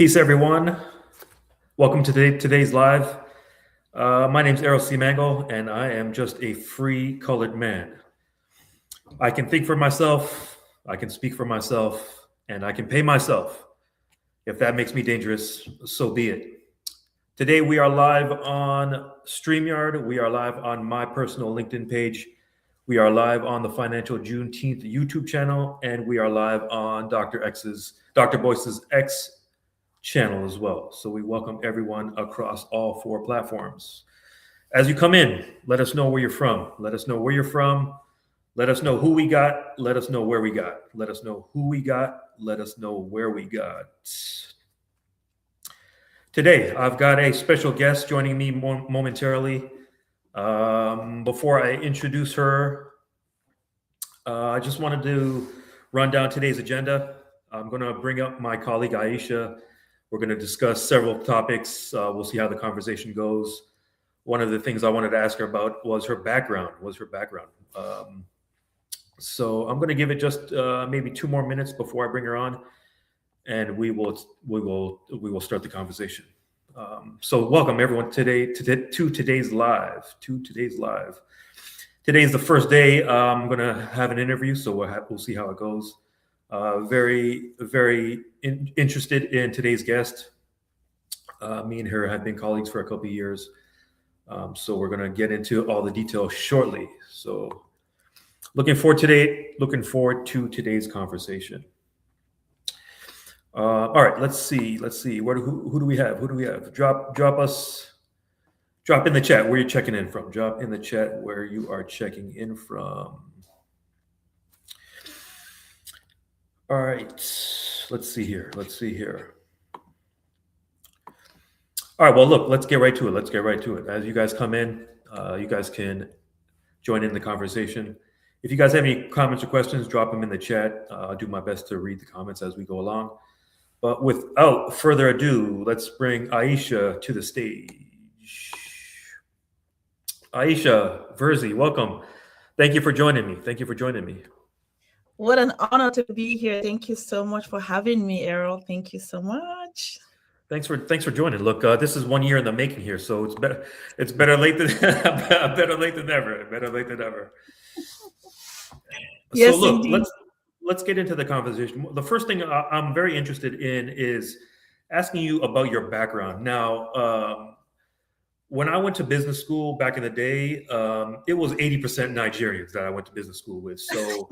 Peace, everyone. Welcome to today's live. My name's Errol C. Mango, and I am just a free colored man. I can think for myself, I can speak for myself, and I can pay myself. If that makes me dangerous, so be it. Today, we are live on StreamYard. We are live on my personal LinkedIn page. We are live on the Financial Juneteenth YouTube channel, and we are live on Dr. Boyce's X channel as well. So we welcome everyone across all four platforms. As you come in, let us know where you're from. Let us know where you're from. Let us know who we got. Let us know where we got. Let us know who we got. Let us know where we got. Today, I've got a special guest joining me momentarily. Before I introduce her, I just wanted to run down today's agenda. I'm going to bring up my colleague Aisha. We're going to discuss several topics. We'll see how the conversation goes. One of the things I wanted to ask her about was her background. So I'm going to give it just maybe 2 more minutes before I bring her on, and we will start the conversation. So welcome everyone to today's live. Today is the first day. I'm going to have an interview, so we'll see how it goes. Very interested in today's guest. Me and her have been colleagues for a couple of years. So we're going to get into all the details shortly. So looking forward to today's conversation. All right, let's see. Who do we have? Drop in the chat where you're checking in from. Drop in the chat where you are checking in from. All right, let's see here. All right, well, look, let's get right to it. As you guys come in, you guys can join in the conversation. If you guys have any comments or questions, drop them in the chat. I'll do my best to read the comments as we go along. But without further ado, let's bring Aisha to the stage. Aisha, Virzi, welcome. Thank you for joining me. What an honor to be here. Thank you so much for having me, Errol. Thank you so much. Thanks for joining. Look, this is 1 year in the making here, so it's better late than never. Yes, so look, indeed. let's get into the conversation. The first thing I'm very interested in is asking you about your background. Now, when I went to business school back in the day, it was 80% Nigerians that I went to business school with. So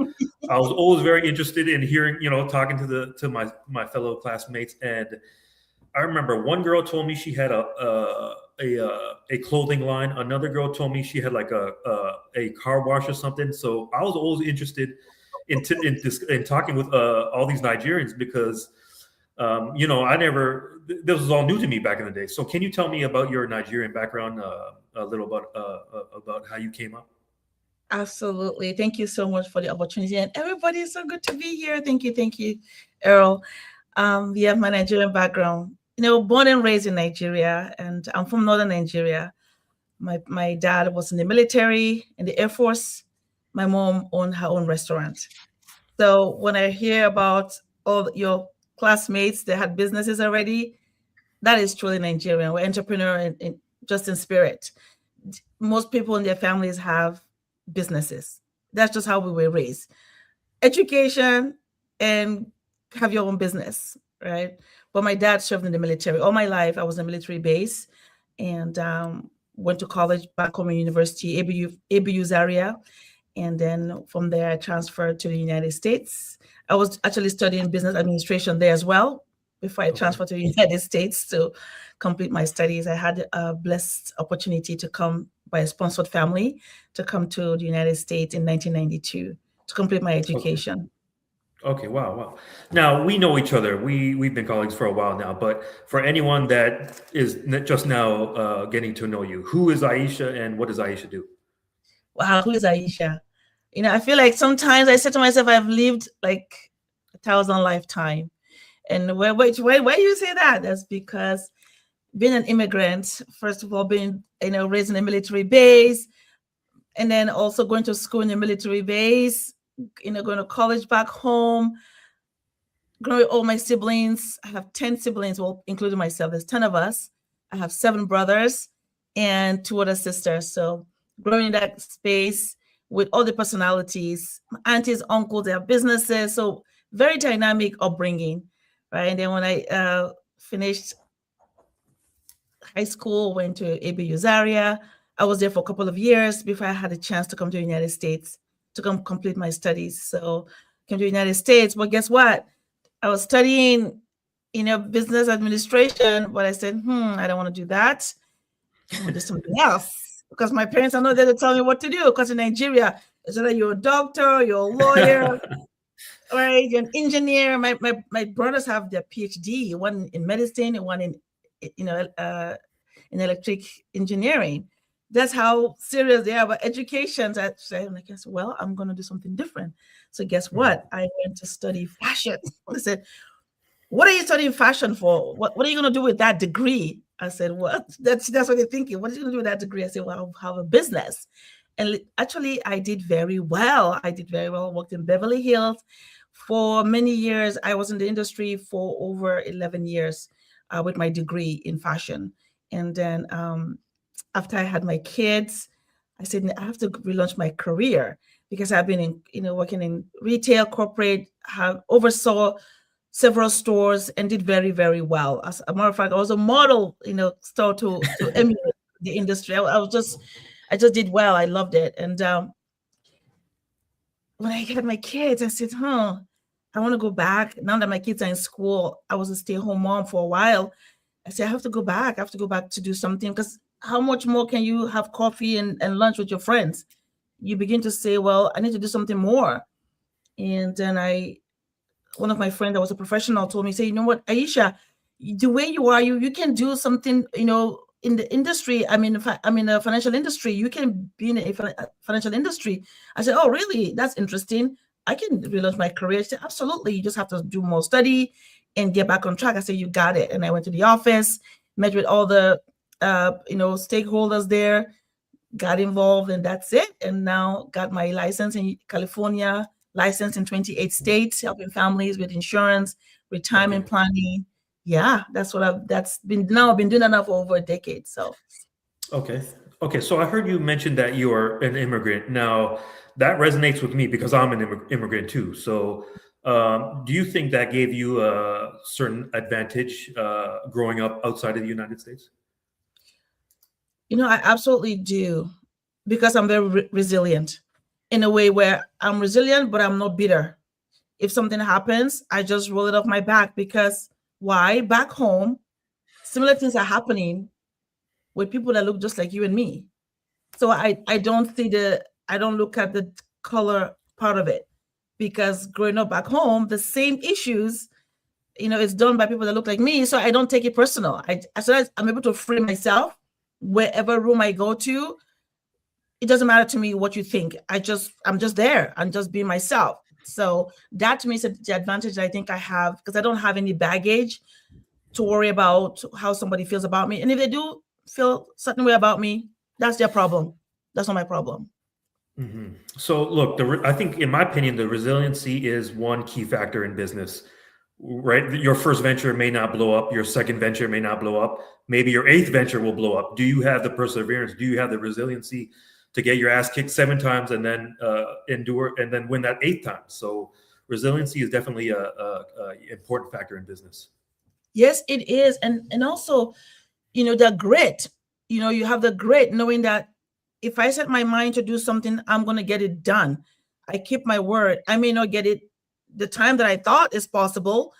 I was always very interested in hearing, talking to my fellow classmates. And I remember one girl told me she had a clothing line. Another girl told me she had like a car wash or something. So I was always interested in talking with all these Nigerians because this was all new to me back in the day. So can you tell me about your Nigerian background, a little about how you came up? Absolutely. Thank you so much for the opportunity. And everybody, it's so good to be here. Thank you, Errol. My Nigerian background. Born and raised in Nigeria, and I'm from northern Nigeria. My dad was in the military, in the Air Force. My mom owned her own restaurant. So when I hear about all your classmates that had businesses already, that is truly Nigerian. We're entrepreneur just in spirit. Most people in their families have businesses. That's just how we were raised. Education and have your own business, right? But my dad served in the military. All my life, I was in a military base and went to college back home in university, ABU Zaria. And then from there, I transferred to the United States. I was actually studying business administration there as well before I transferred to the United States to complete my studies. I had a blessed opportunity to come by a sponsored family to come to the United States in 1992 to complete my education. Okay, wow. Now, we know each other. We've been colleagues for a while now, but for anyone that is just now getting to know you, who is Aisha and what does Aisha do? Wow, who is Aisha? I feel like sometimes I say to myself, I've lived like 1,000 lifetimes. And why you say that? That's because being an immigrant, first of all, being raised in a military base, and then also going to school in a military base, going to college back home. growing all my siblings. I have 10 siblings, well, including myself. There's 10 of us. I have 7 brothers and 2 other sisters. So growing in that space with all the personalities, my aunties, uncles, they have businesses. So very dynamic upbringing, right? And then when I finished high school, went to ABU Zaria. I was there for a couple of years before I had a chance to come to the United States to come complete my studies. So came to the United States, but guess what? I was studying, business administration, but I said, I don't want to do that. I want to do something else because my parents are not there to tell me what to do. Because in Nigeria, it's either you're a doctor, you're a lawyer, right? You're an engineer. My brothers have their PhD, one in medicine and one in, in electric engineering. That's how serious they are about education. So I'm like, yes, well, I'm going to do something different. So guess what? I went to study fashion. I said, what are you studying fashion for? What are you going to do with that degree? I said, what? That's what they're thinking. What are you going to do with that degree? I said, well, I'll have a business. And actually, I did very well. I worked in Beverly Hills for many years. I was in the industry for over 11 years with my degree in fashion. And then after I had my kids, I said, I have to relaunch my career because I've been working in retail, corporate, have oversaw several stores and did very, very well. As a matter of fact, I was a model, store to emulate the industry. I just did well. I loved it. And when I had my kids, I said, I want to go back. Now that my kids are in school, I was a stay-at-home mom for a while. I said, I have to go back. I have to go back to do something because how much more can you have coffee and lunch with your friends? You begin to say, well, I need to do something more. And then one of my friends that was a professional told me, say, you know what, Aisha, the way you are, you can do something, in the industry. I'm in the financial industry. You can be in a financial industry. I said, oh, really? That's interesting. I can relaunch my career. She said, absolutely. You just have to do more study and get back on track. I said, you got it. And I went to the office, met with all the, stakeholders there, got involved, and that's it. And now got my license in California, licensed in 28 states, helping families with insurance, retirement planning. Yeah, that's what I've been doing that now for over a decade. So. Okay. So I heard you mention that you are an immigrant. Now that resonates with me because I'm an immigrant too. So do you think that gave you a certain advantage growing up outside of the United States? I absolutely do, because I'm very resilient in a way where I'm resilient, but I'm not bitter. If something happens, I just roll it off my back because why? Back home, similar things are happening with people that look just like you and me. So I don't look at the color part of it, because growing up back home, the same issues, it's done by people that look like me. So I don't take it personal. As soon as I'm able to free myself, wherever room I go to, it doesn't matter to me what you think. I'm just there. I'm just being myself. So that to me is the advantage I think I have, because I don't have any baggage to worry about how somebody feels about me. And if they do feel a certain way about me, that's their problem. That's not my problem. Mm-hmm. So look, I think in my opinion, the resiliency is one key factor in business. Right? Your first venture may not blow up. Your second venture may not blow up. Maybe your 8th venture will blow up. Do you have the perseverance? Do you have the resiliency to get your ass kicked 7 times and then endure and then win that 8th time? So resiliency is definitely a important factor in business. Yes, it is. And also, the grit, you have the grit knowing that if I set my mind to do something, I'm going to get it done. I keep my word. I may not get it the time that I thought is possible,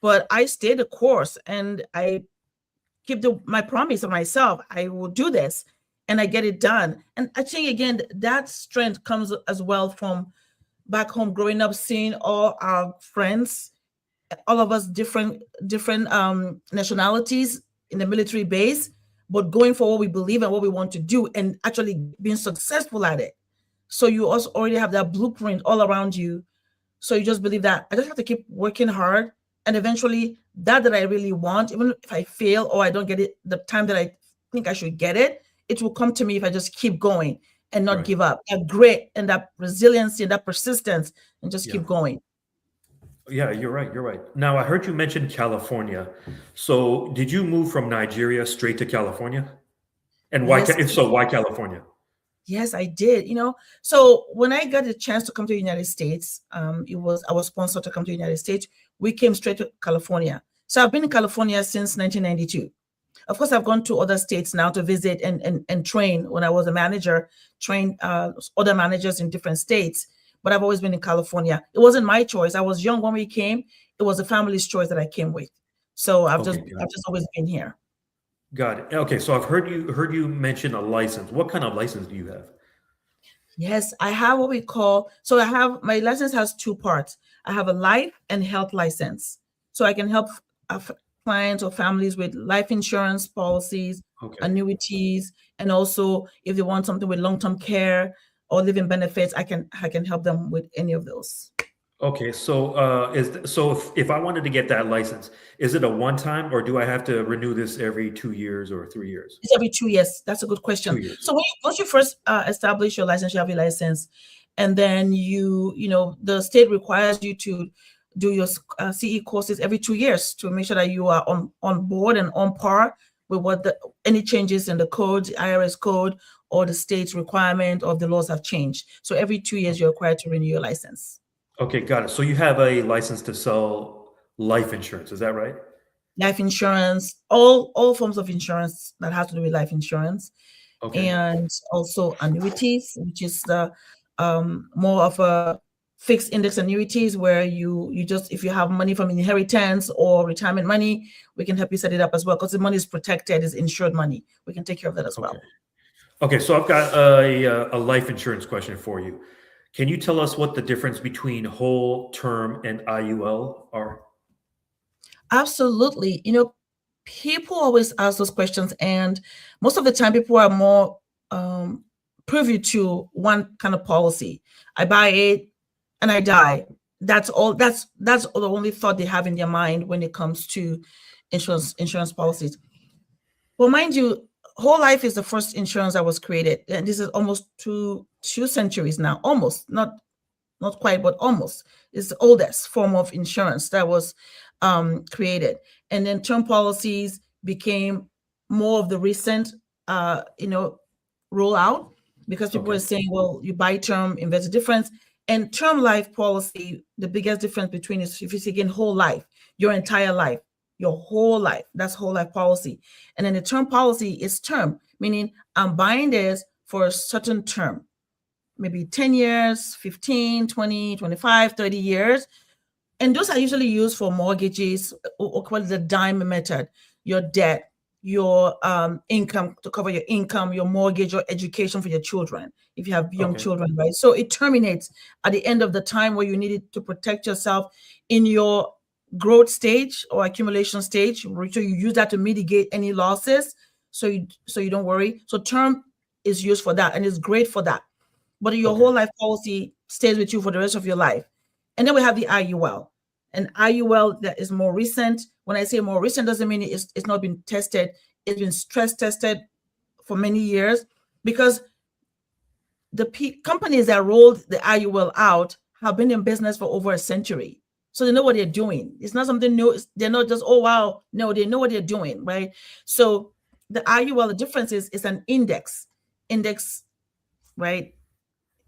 but I stay the course and I keep my promise of myself. I will do this and I get it done. And I think, again, that strength comes as well from back home, growing up, seeing all our friends, all of us different nationalities in the military base, but going for what we believe and what we want to do and actually being successful at it. So you also already have that blueprint all around you. So you just believe that I just have to keep working hard, and eventually that I really want, even if I fail or I don't get it the time that I think I should get it, it will come to me if I just keep going and not give up. That grit and that resiliency and that persistence, and just keep going. Yeah, you're right. You're right. Now, I heard you mention California. So, did you move from Nigeria straight to California? And why? Yes, If so, why California? yes, I did. So when I got a chance to come to the United States, I was sponsored to come to the United States. We came straight to California. So I've been in California since 1992. Of course, I've gone to other states now to visit and train. When I was a manager, train other managers in different states. But I've always been in California. It wasn't my choice. I was young when we came. It was a family's choice that I came with. So Okay, got I've it. just always been here. Got it. Okay, so I've heard you mention a license. What kind of license do you have? Yes, I have what we call, so I have, my license has two parts. I have a life and health license. So I can help clients or families with life insurance policies, Okay. annuities, and also if they want something with long-term care or living benefits, I can help them with any of those. Okay, so if I wanted to get that license, is it a one time or do I have to renew this every 2 years or 3 years? It's every 2 years. That's a good Two question. years. So once you first establish your license, you have your license, and then the state requires you to do your CE courses every 2 years to make sure that you are on board and on par with what any changes in the code, the IRS code, or the state's requirement of the laws have changed. So every 2 years, you're required to renew your license. Okay, got it. So you have a license to sell life insurance, is that right? Life insurance, all forms of insurance that has to do with life insurance, Okay. and also annuities, which is the more of a fixed index annuities where you just, if you have money from inheritance or retirement money, we can help you set it up as well because the money is protected, is insured money. We can take care of that as Okay. well. Okay, so I've got a life insurance question for you. Can you tell us what the difference between whole term and IUL are? Absolutely. People always ask those questions, and most of the time, people are more privy to one kind of policy. I buy it and I die. That's all. That's the only thought they have in their mind when it comes to insurance policies. Well, mind you, whole life is the first insurance that was created, and this is almost two centuries now. Almost, not quite, but almost. It's the oldest form of insurance that was created. And then term policies became more of the recent, rollout, because people were Okay. saying, well, you buy term, invest a difference. And term life policy, the biggest difference between is if you take in whole life, your entire life, your whole life, that's whole life policy. And then the term policy is term, meaning I'm buying this for a certain term, maybe 10 years, 15, 20, 25, 30 years. And those are usually used for mortgages, or called the dime method, your debt, your income, to cover your income, your mortgage, or education for your children, if you have young Okay. children, right? So it terminates at the end of the time where you needed to protect yourself in your growth stage or accumulation stage. So you use that to mitigate any losses. So you don't worry. So term is used for that, and it's great for that. But your Okay. whole life policy stays with you for the rest of your life. And then we have the IUL. And IUL that is more recent. When I say more recent, doesn't mean it's not been tested. It's been stress tested for many years, because the companies that rolled the IUL out have been in business for over a century. So they know what they're doing. It's not something new. They're not just, oh, wow. No, they know what they're doing, right? So the IUL, the difference is it's an index, right?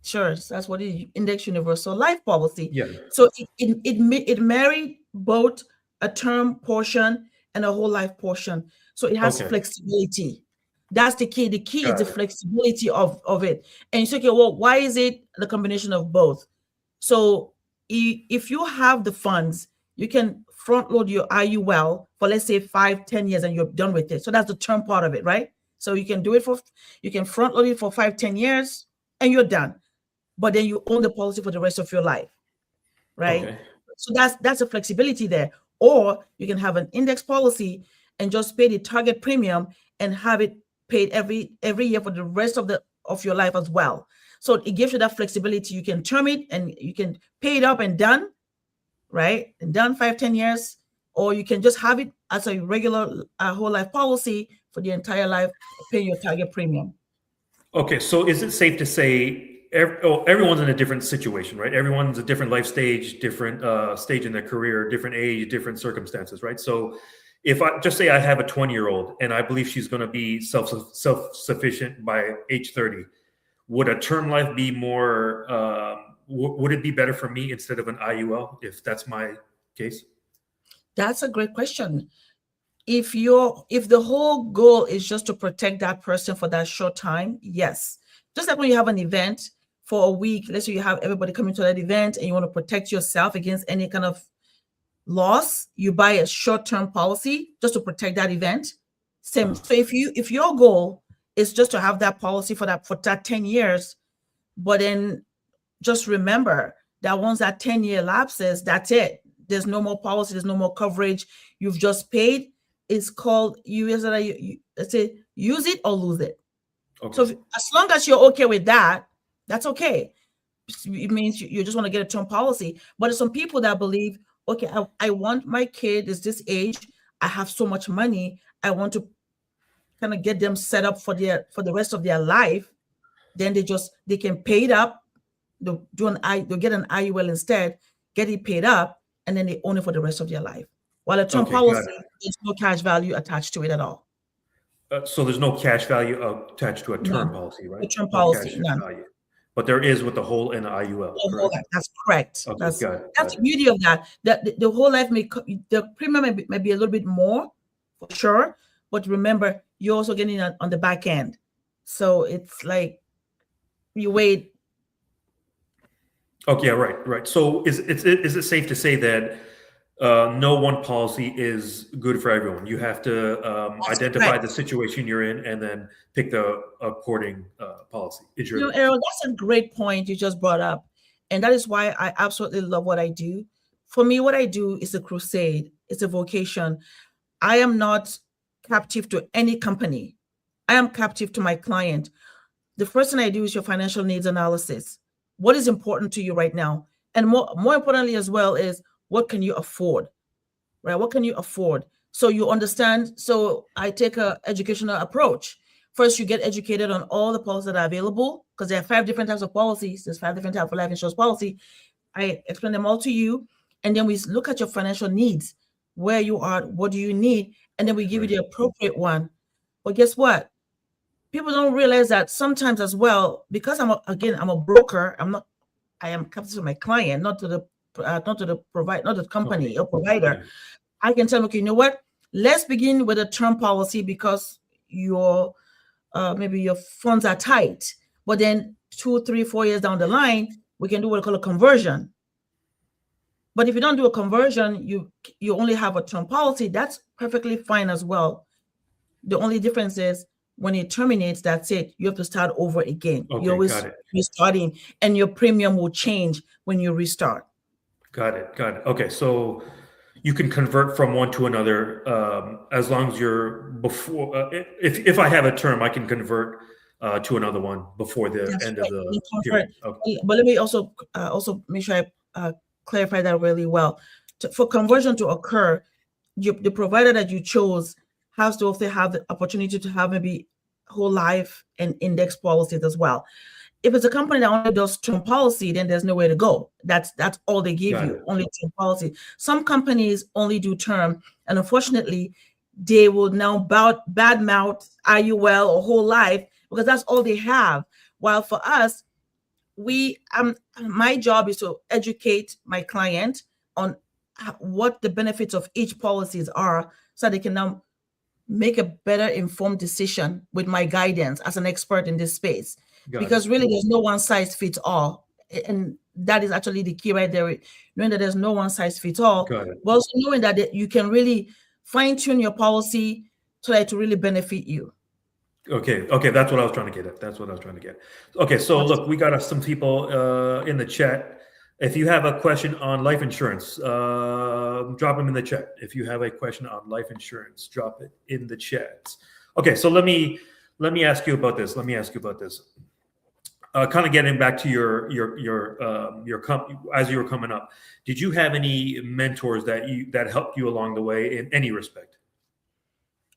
Sure, so that's what it is, index universal life policy. Yeah. So it married both a term portion and a whole life portion. So it has Okay. flexibility. That's the key. The key is the Got it. flexibility of it. And you say, okay, well, why is it the combination of both? So if you have the funds, you can front load your IUL for, let's say, 5-10 years, and you're done with it. So that's the term part of it, right? So you can front load it for 5-10 years and you're done, but then you own the policy for the rest of your life, right? Okay. So that's a flexibility there. Or you can have an index policy and just pay the target premium and have it paid every year for the rest of your life as well. So it gives you that flexibility. You can term it and you can pay it up and done, right? And done 5-10 years, or you can just have it as a regular whole life policy for the entire life, pay your target premium. Okay. So is it safe to say everyone's in a different situation, right? Everyone's a different life stage, different stage in their career, different age, different circumstances, right? So if I just say I have a 20-year-old and I believe she's going to be self-sufficient by age 30, would a term life be more, would it be better for me instead of an IUL if that's my case? That's a great question. If the whole goal is just to protect that person for that short time, yes. Just like when you have an event for a week, let's say you have everybody coming to that event and you want to protect yourself against any kind of loss, you buy a short-term policy just to protect that event. Same. So if your goal is just to have that policy for that 10 years, but then just remember that once that 10-year lapses, that's it. There's no more policy, there's no more coverage. You've just paid. It's called let's say use it or lose it. Okay. So as long as you're okay with that, that's okay. It means you just want to get a term policy. But there's some people that believe, okay, I want my kid is this age. I have so much money. I want to kind of get them set up for the rest of their life. Then they can pay it up. They'll get an IUL instead, get it paid up, and then they own it for the rest of their life. While a term policy, there's no cash value attached to it at all. So there's no cash value attached to a term policy, right? A term policy, no. Value. But there is with the whole and the IUL. That's correct. Okay, that's the beauty of that. That the whole life the premium may be a little bit more, for sure. But remember, you're also getting it on the back end. So it's like you wait. Okay, right. So is it safe to say that no one policy is good for everyone? You have to identify the situation you're in and then pick the according policy. Errol, that's a great point you just brought up. And that is why I absolutely love what I do. For me, what I do is a crusade. It's a vocation. I am not captive to any company. I am captive to my client. The first thing I do is your financial needs analysis. What is important to you right now? And more importantly as well is, what can you afford, right? What can you afford? So you understand. So I take an educational approach. First, you get educated on all the policies that are available, because there are 5 different types of policies. There's 5 different types of life insurance policy. I explain them all to you. And then we look at your financial needs, where you are, what do you need? And then we give you the appropriate one. But guess what? People don't realize that sometimes as well, because I'm a broker. I am captive to my client, not to the provider, not the company or provider. I can tell them, okay, you know what? Let's begin with a term policy because maybe your funds are tight. But then 2, 3, 4 years down the line, we can do what we call a conversion. But if you don't do a conversion, you only have a term policy. That's perfectly fine as well. The only difference is when it terminates, that's it. You have to start over again. You're always restarting, and your premium will change when you restart. Got it. Okay, so you can convert from one to another as long as you're before. If I have a term, I can convert to another one before the end of the period. Okay. But let me also make sure I clarify that really well. For conversion to occur, the provider that you chose has to also have the opportunity to have maybe whole life and index policies as well. If it's a company that only does term policy, then there's nowhere to go. That's all they give you, only term policy. Some companies only do term, and unfortunately, they will now badmouth IUL or whole life because that's all they have. While for us, my job is to educate my client on what the benefits of each policies are, so they can now make a better informed decision with my guidance as an expert in this space. Because really there's no one size fits all. And that is actually the key right there, knowing that there's no one size fits all. But also knowing that you can really fine tune your policy so that it will really benefit you. Okay, that's what I was trying to get at. Okay, so look, we got some people in the chat. If you have a question on life insurance, drop them in the chat. If you have a question on life insurance, drop it in the chat. Okay, so let me ask you about this. Kind of getting back to your company as you were coming up. Did you have any mentors that helped you along the way in any respect?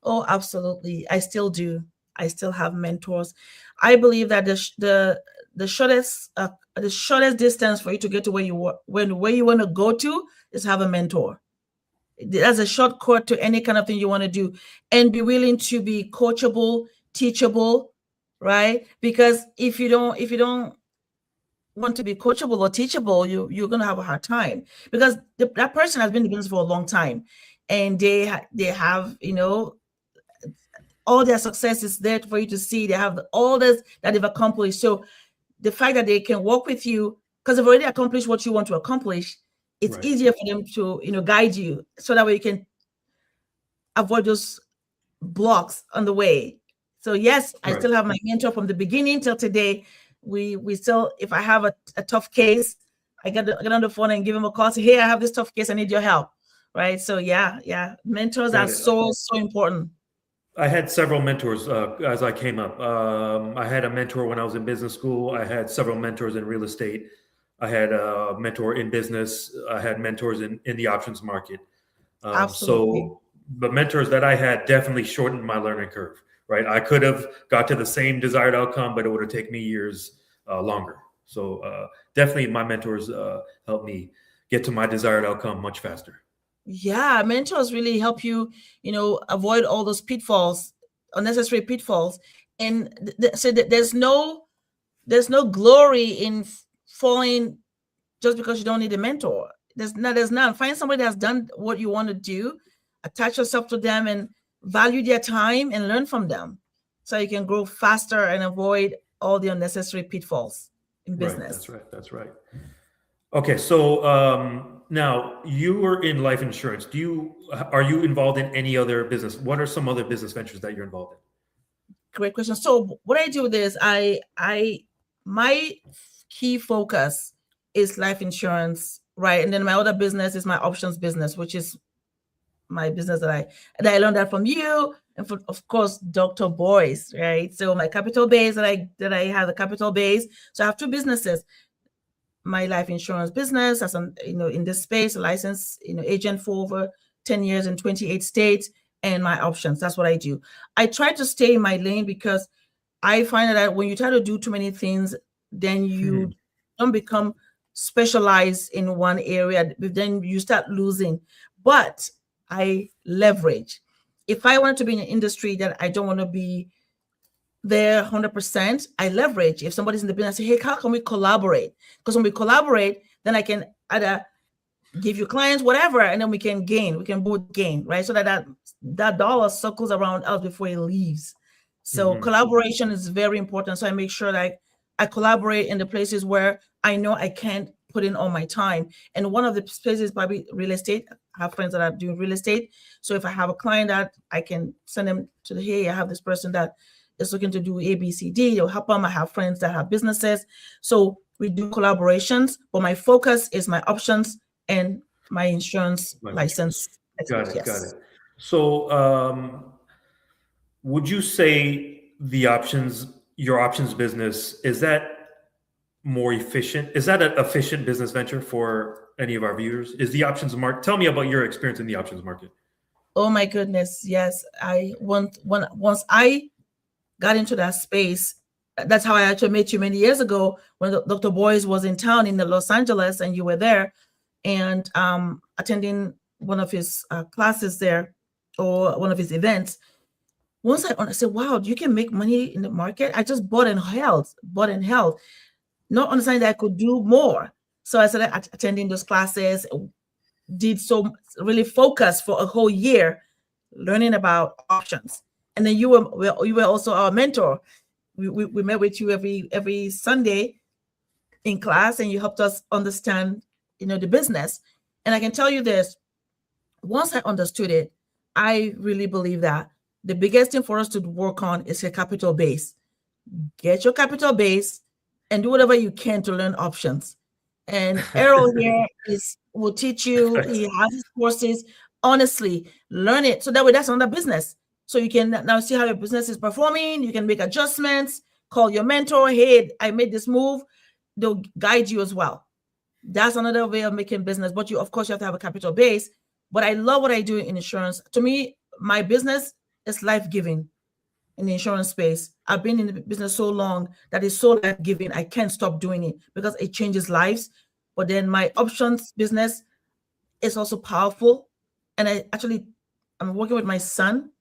Oh, absolutely. I still do. I still have mentors. I believe that the the shortest distance for you to get to where you want to go to is have a mentor. That's a shortcut to any kind of thing you want to do, and be willing to be coachable, teachable, right? Because if you don't want to be coachable or teachable, you're going to have a hard time, because that person has been in the business for a long time, and they have, all their success is there for you to see. They have all this that they've accomplished. So the fact that they can work with you because they've already accomplished what you want to accomplish, it's easier for them to, guide you, so that way you can avoid those blocks on the way. So yes, I still have my mentor from the beginning till today. We still, if I have a tough case, I get on the phone and give him a call, say, hey, I have this tough case, I need your help. Right. So yeah. Mentors are so important. I had several mentors as I came up. I had a mentor when I was in business school. I had several mentors in real estate. I had a mentor in business. I had mentors in the options market. Absolutely. So the mentors that I had definitely shortened my learning curve, right? I could have got to the same desired outcome, but it would have taken me years longer. So definitely my mentors helped me get to my desired outcome much faster. Yeah, mentors really help you, avoid all those pitfalls, unnecessary pitfalls. And so there's no glory in falling just because you don't need a mentor. There's none. Find somebody that's done what you want to do, attach yourself to them, and value their time and learn from them, so you can grow faster and avoid all the unnecessary pitfalls in business. That's right. Okay, so now you were in life insurance. Are you involved in any other business? What are some other business ventures that you're involved in? Great question. So what I do with this, my key focus is life insurance, right? And then my other business is my options business, which is my business that I learned that from you, and from, of course, Dr. Boyce, right? So my capital base that I have, the capital base. So I have two businesses. My life insurance business, as in this space, a licensed agent for over 10 years in 28 states, and my options. That's what I do. I try to stay in my lane, because I find that when you try to do too many things, then you don't become specialized in one area. Then you start losing. But I leverage. If I want to be in an industry that I don't want to be there 100%, I leverage. If somebody's in the business, I say, hey, how can we collaborate? Because when we collaborate, then I can either give you clients, whatever, and then we can both gain, right? So that dollar circles around us before it leaves. So collaboration is very important. So I make sure that I collaborate in the places where I know I can't put in all my time. And one of the places is probably real estate. I have friends that are doing real estate. So if I have a client that I can send them to hey, I have this person that is looking to do A, B, C, D, they'll help them. I have friends that have businesses. So we do collaborations, but my focus is my options and my insurance license. Got it. So would you say your options business, is that more efficient? Is that an efficient business venture for any of our viewers? Is the options market? Tell me about your experience in the options market. Oh my goodness, yes. Once I got into that space, that's how I actually met you many years ago when Dr. Boyce was in town in Los Angeles, and you were there, and attending one of his classes there, or one of his events. Once I said, wow, you can make money in the market. I just bought and held, not understanding that I could do more. So I started attending those classes, did so really focused for a whole year, learning about options. And then you were also our mentor. We met with you every Sunday in class, and you helped us understand, the business. And I can tell you this, once I understood it, I really believe that the biggest thing for us to work on is your capital base. Get your capital base and do whatever you can to learn options. And Errol here will teach you. He has his courses. Honestly, learn it. So that way, that's another business. So you can now see how your business is performing. You can make adjustments, call your mentor. Hey, I made this move. They'll guide you as well. That's another way of making business. But of course, you have to have a capital base. But I love what I do in insurance. To me, my business is life-giving. in the insurance space. I've been in the business so long that it's so life giving. I can't stop doing it because it changes lives. But then my options business is also powerful. And I'm working with my son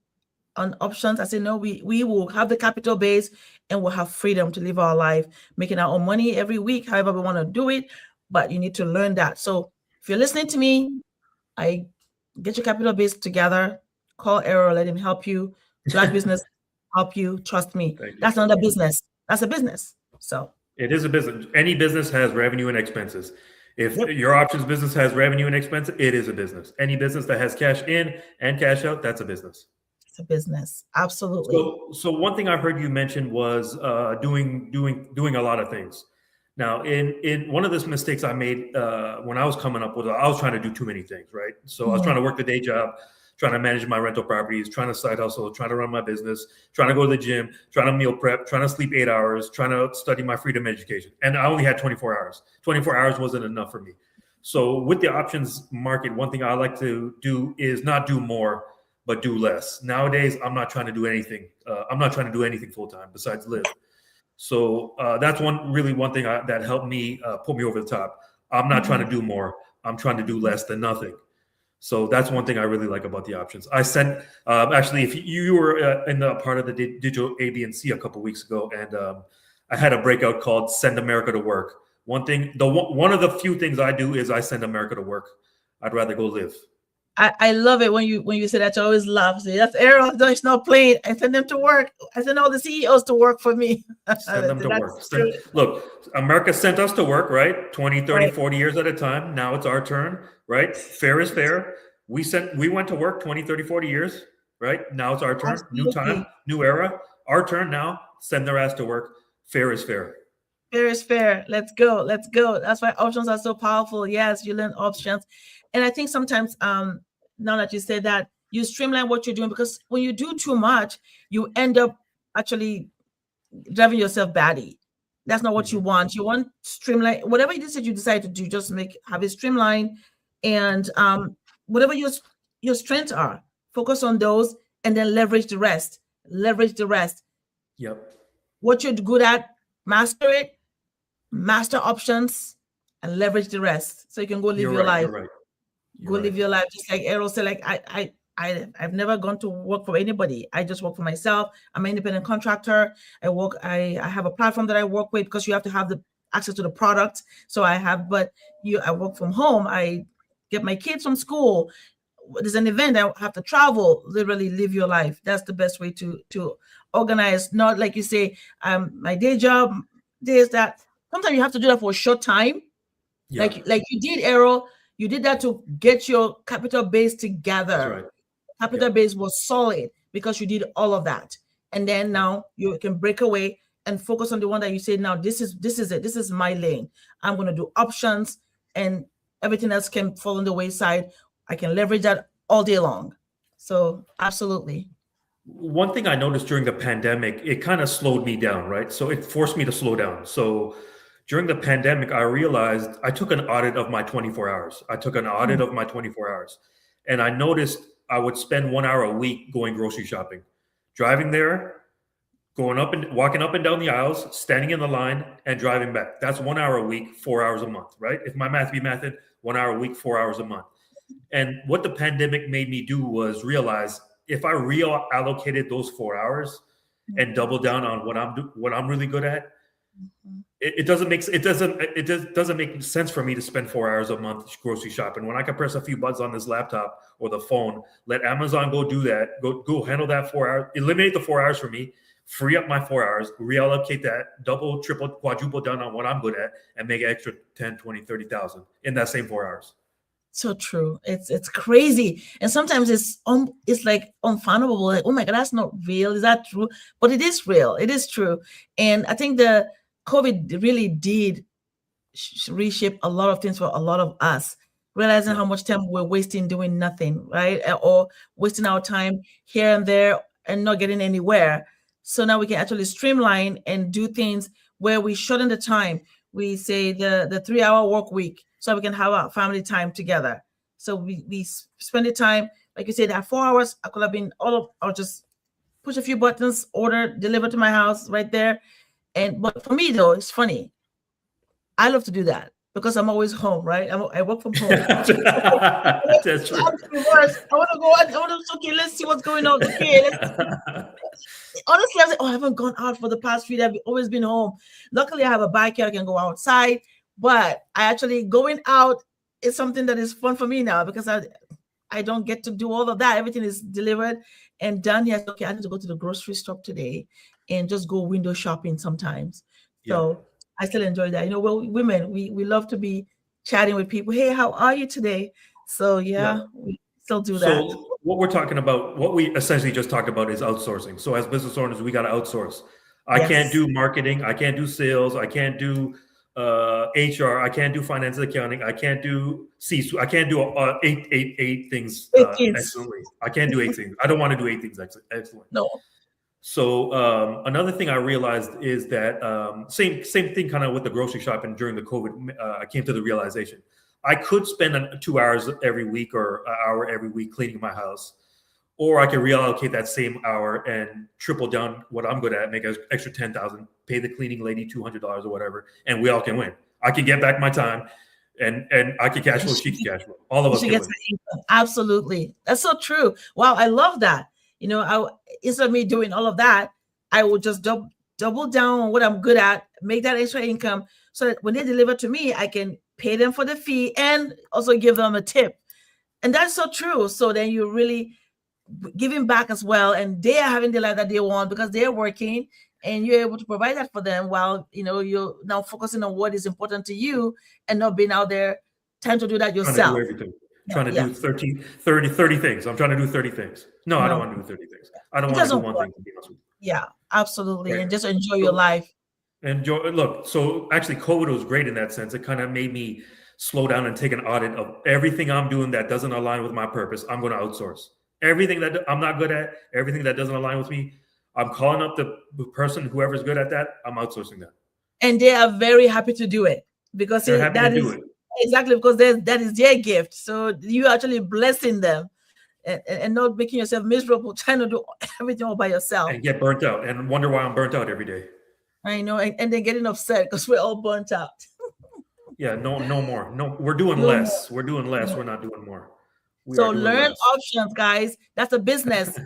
on options. I say, no, we will have the capital base and we'll have freedom to live our life, making our own money every week, however we want to do it. But you need to learn that. So if you're listening to me, I get your capital base together, call Errol, let him help you. Black business help you. Trust me. That's not a business. That's a business. So it is a business. Any business has revenue and expenses. If Yep. your options business has revenue and expenses, it is a business. Any business that has cash in and cash out, that's a business. it's a business. Absolutely. So one thing I heard you mention was doing a lot of things. Now, in one of the mistakes I made when I was coming up with, I was trying to do too many things, right? So I was trying to work the day job, trying to manage my rental properties, trying to side hustle, trying to run my business, trying to go to the gym, trying to meal prep, trying to sleep 8 hours, trying to study my freedom education. And I only had 24 hours. 24 hours wasn't enough for me. So with the options market, one thing I like to do is not do more, but do less. Nowadays, I'm not trying to do anything. I'm not trying to do anything full time besides live. So that's one thing that helped me put me over the top. I'm not trying to do more. I'm trying to do less than nothing. So that's one thing I really like about the options. I sent actually, if you were in the part of the digital A, B, and C a couple weeks ago, and I had a breakout called "Send America to Work." One of the few things I do is I send America to work. I'd rather go live. I love it when you say that. You always laugh. Say, that's Errol. No, it's not playing. I send them to work. I send all the CEOs to work for me. Send them to work. Look, America sent us to work, right? 20, 30, 40 years at a time. Now it's our turn, right? Fair is fair. We went to work 20, 30, 40 years, right? Now it's our turn. Absolutely. New time, new era. Our turn now. Send their ass to work. Fair is fair. Fair is fair. Let's go. Let's go. That's why options are so powerful. Yes, you learn options. And I think sometimes, now that you say that, you streamline what you're doing, because when you do too much, you end up actually driving yourself batty. That's not what you want. You want streamline. Whatever it is that you decide to do, just have it streamlined, and whatever your strengths are, focus on those, and then leverage the rest. Leverage the rest. Yep. What you're good at, master it, master options, and leverage the rest, so you can go live your life. You're right. Go live your life. Just like Errol said, like I've never gone to work for anybody. I just work for myself. I'm an independent contractor. I have a platform that I work with, because you have to have the access to the product. So I work from home. I get my kids from school. There's an event, I have to travel. Literally live your life. That's the best way to organize. Not like you say, my day job, this, that. Sometimes you have to do that for a short time. Yeah. Like you did, Errol. You did that to get your capital base together. That's right. Capital base was solid because you did all of that. And then now you can break away and focus on the one that you say, now this is it. This is my lane. I'm going to do options, and everything else can fall on the wayside. I can leverage that all day long. So absolutely. One thing I noticed during the pandemic, it kind of slowed me down, right? So it forced me to slow down. So during the pandemic, I realized I took an audit of my 24 hours. And I noticed I would spend 1 hour a week going grocery shopping, driving there, walking up and down the aisles, standing in the line, and driving back. That's 1 hour a week, 4 hours a month, right? If my math be mathed, 1 hour a week, 4 hours a month. And what the pandemic made me do was realize, if I reallocated those 4 hours and double down on what I'm really good at, it doesn't make sense for me to spend 4 hours a month grocery shopping when I can press a few buttons on this laptop or the phone, let Amazon go do that, go handle that 4 hours, eliminate the 4 hours for me, free up my 4 hours, reallocate that, double, triple, quadruple down on what I'm good at, and make an extra 10, 20, 30,000 in that same 4 hours. So true. It's crazy. And sometimes it's like unfathomable. Like, oh my God, that's not real. Is that true? But it is real. It is true. And I think the COVID really did reshape a lot of things for a lot of us, realizing how much time we're wasting doing nothing, right? Or wasting our time here and there and not getting anywhere. So now we can actually streamline and do things where we shorten the time. We say the 3 hour work week, so we can have our family time together. So we spend the time, like you said, that 4 hours, I could have been just push a few buttons, order, deliver to my house right there. But for me though, it's funny. I love to do that because I'm always home, right? I work from home. That's true. I'm the reverse. I want to go out. I want to, okay, let's see what's going on. Okay, let's honestly, I was like, oh, I haven't gone out for the past few days. I've always been home. Luckily, I have a bike here. I can go outside. But I actually going out is something that is fun for me now because I don't get to do all of that. Everything is delivered and done. Yes, okay, I need to go to the grocery store today and just go window shopping sometimes. So I still enjoy that. You know, well, women, we love to be chatting with people. Hey, how are you today? So we still do that. So what we're talking about, what we essentially just talked about is outsourcing. So as business owners, we got to outsource. I can't do marketing. I can't do sales. I can't do HR. I can't do finance and accounting. I can't do C-suite. I can't do eight things excellently. I can't do 8 things. I don't want to do 8 things excellently. No. So another thing I realized is that same thing kind of with the grocery shopping during the COVID. I came to the realization I could spend 2 hours every week or an hour every week cleaning my house, or I could reallocate that same hour and triple down what I'm good at, make an extra $10,000, pay the cleaning lady $200 or whatever, and we all can win. I can get back my time, and I can cash flow. She can cash flow. All of us can win. Absolutely, that's so true. Wow, I love that. You know, instead of me doing all of that, I will just double down on what I'm good at, make that extra income, so that when they deliver to me, I can pay them for the fee and also give them a tip. And that's so true. So then you're really giving back as well, and they are having the life that they want because they're working, and you're able to provide that for them while you're now focusing on what is important to you and not being out there trying to do that yourself. Trying to do 30 things. I'm trying to do 30 things. No, I don't want to do 30 things. I don't want to do one thing, to be honest with you. Yeah, absolutely. Right. And just enjoy your life. Look, so actually COVID was great in that sense. It kind of made me slow down and take an audit of everything I'm doing that doesn't align with my purpose. I'm going to outsource. Everything that I'm not good at, everything that doesn't align with me, I'm calling up the person, whoever's good at that, I'm outsourcing that. And they are very happy to do it because they're happy to do it. Exactly, because that is their gift. So you actually blessing them and not making yourself miserable trying to do everything all by yourself. And get burnt out and wonder why I'm burnt out every day. I know, and then getting upset because we're all burnt out. Yeah, no more. No, we're doing less. We're doing less. We're not doing more. So learn options, guys. That's a business.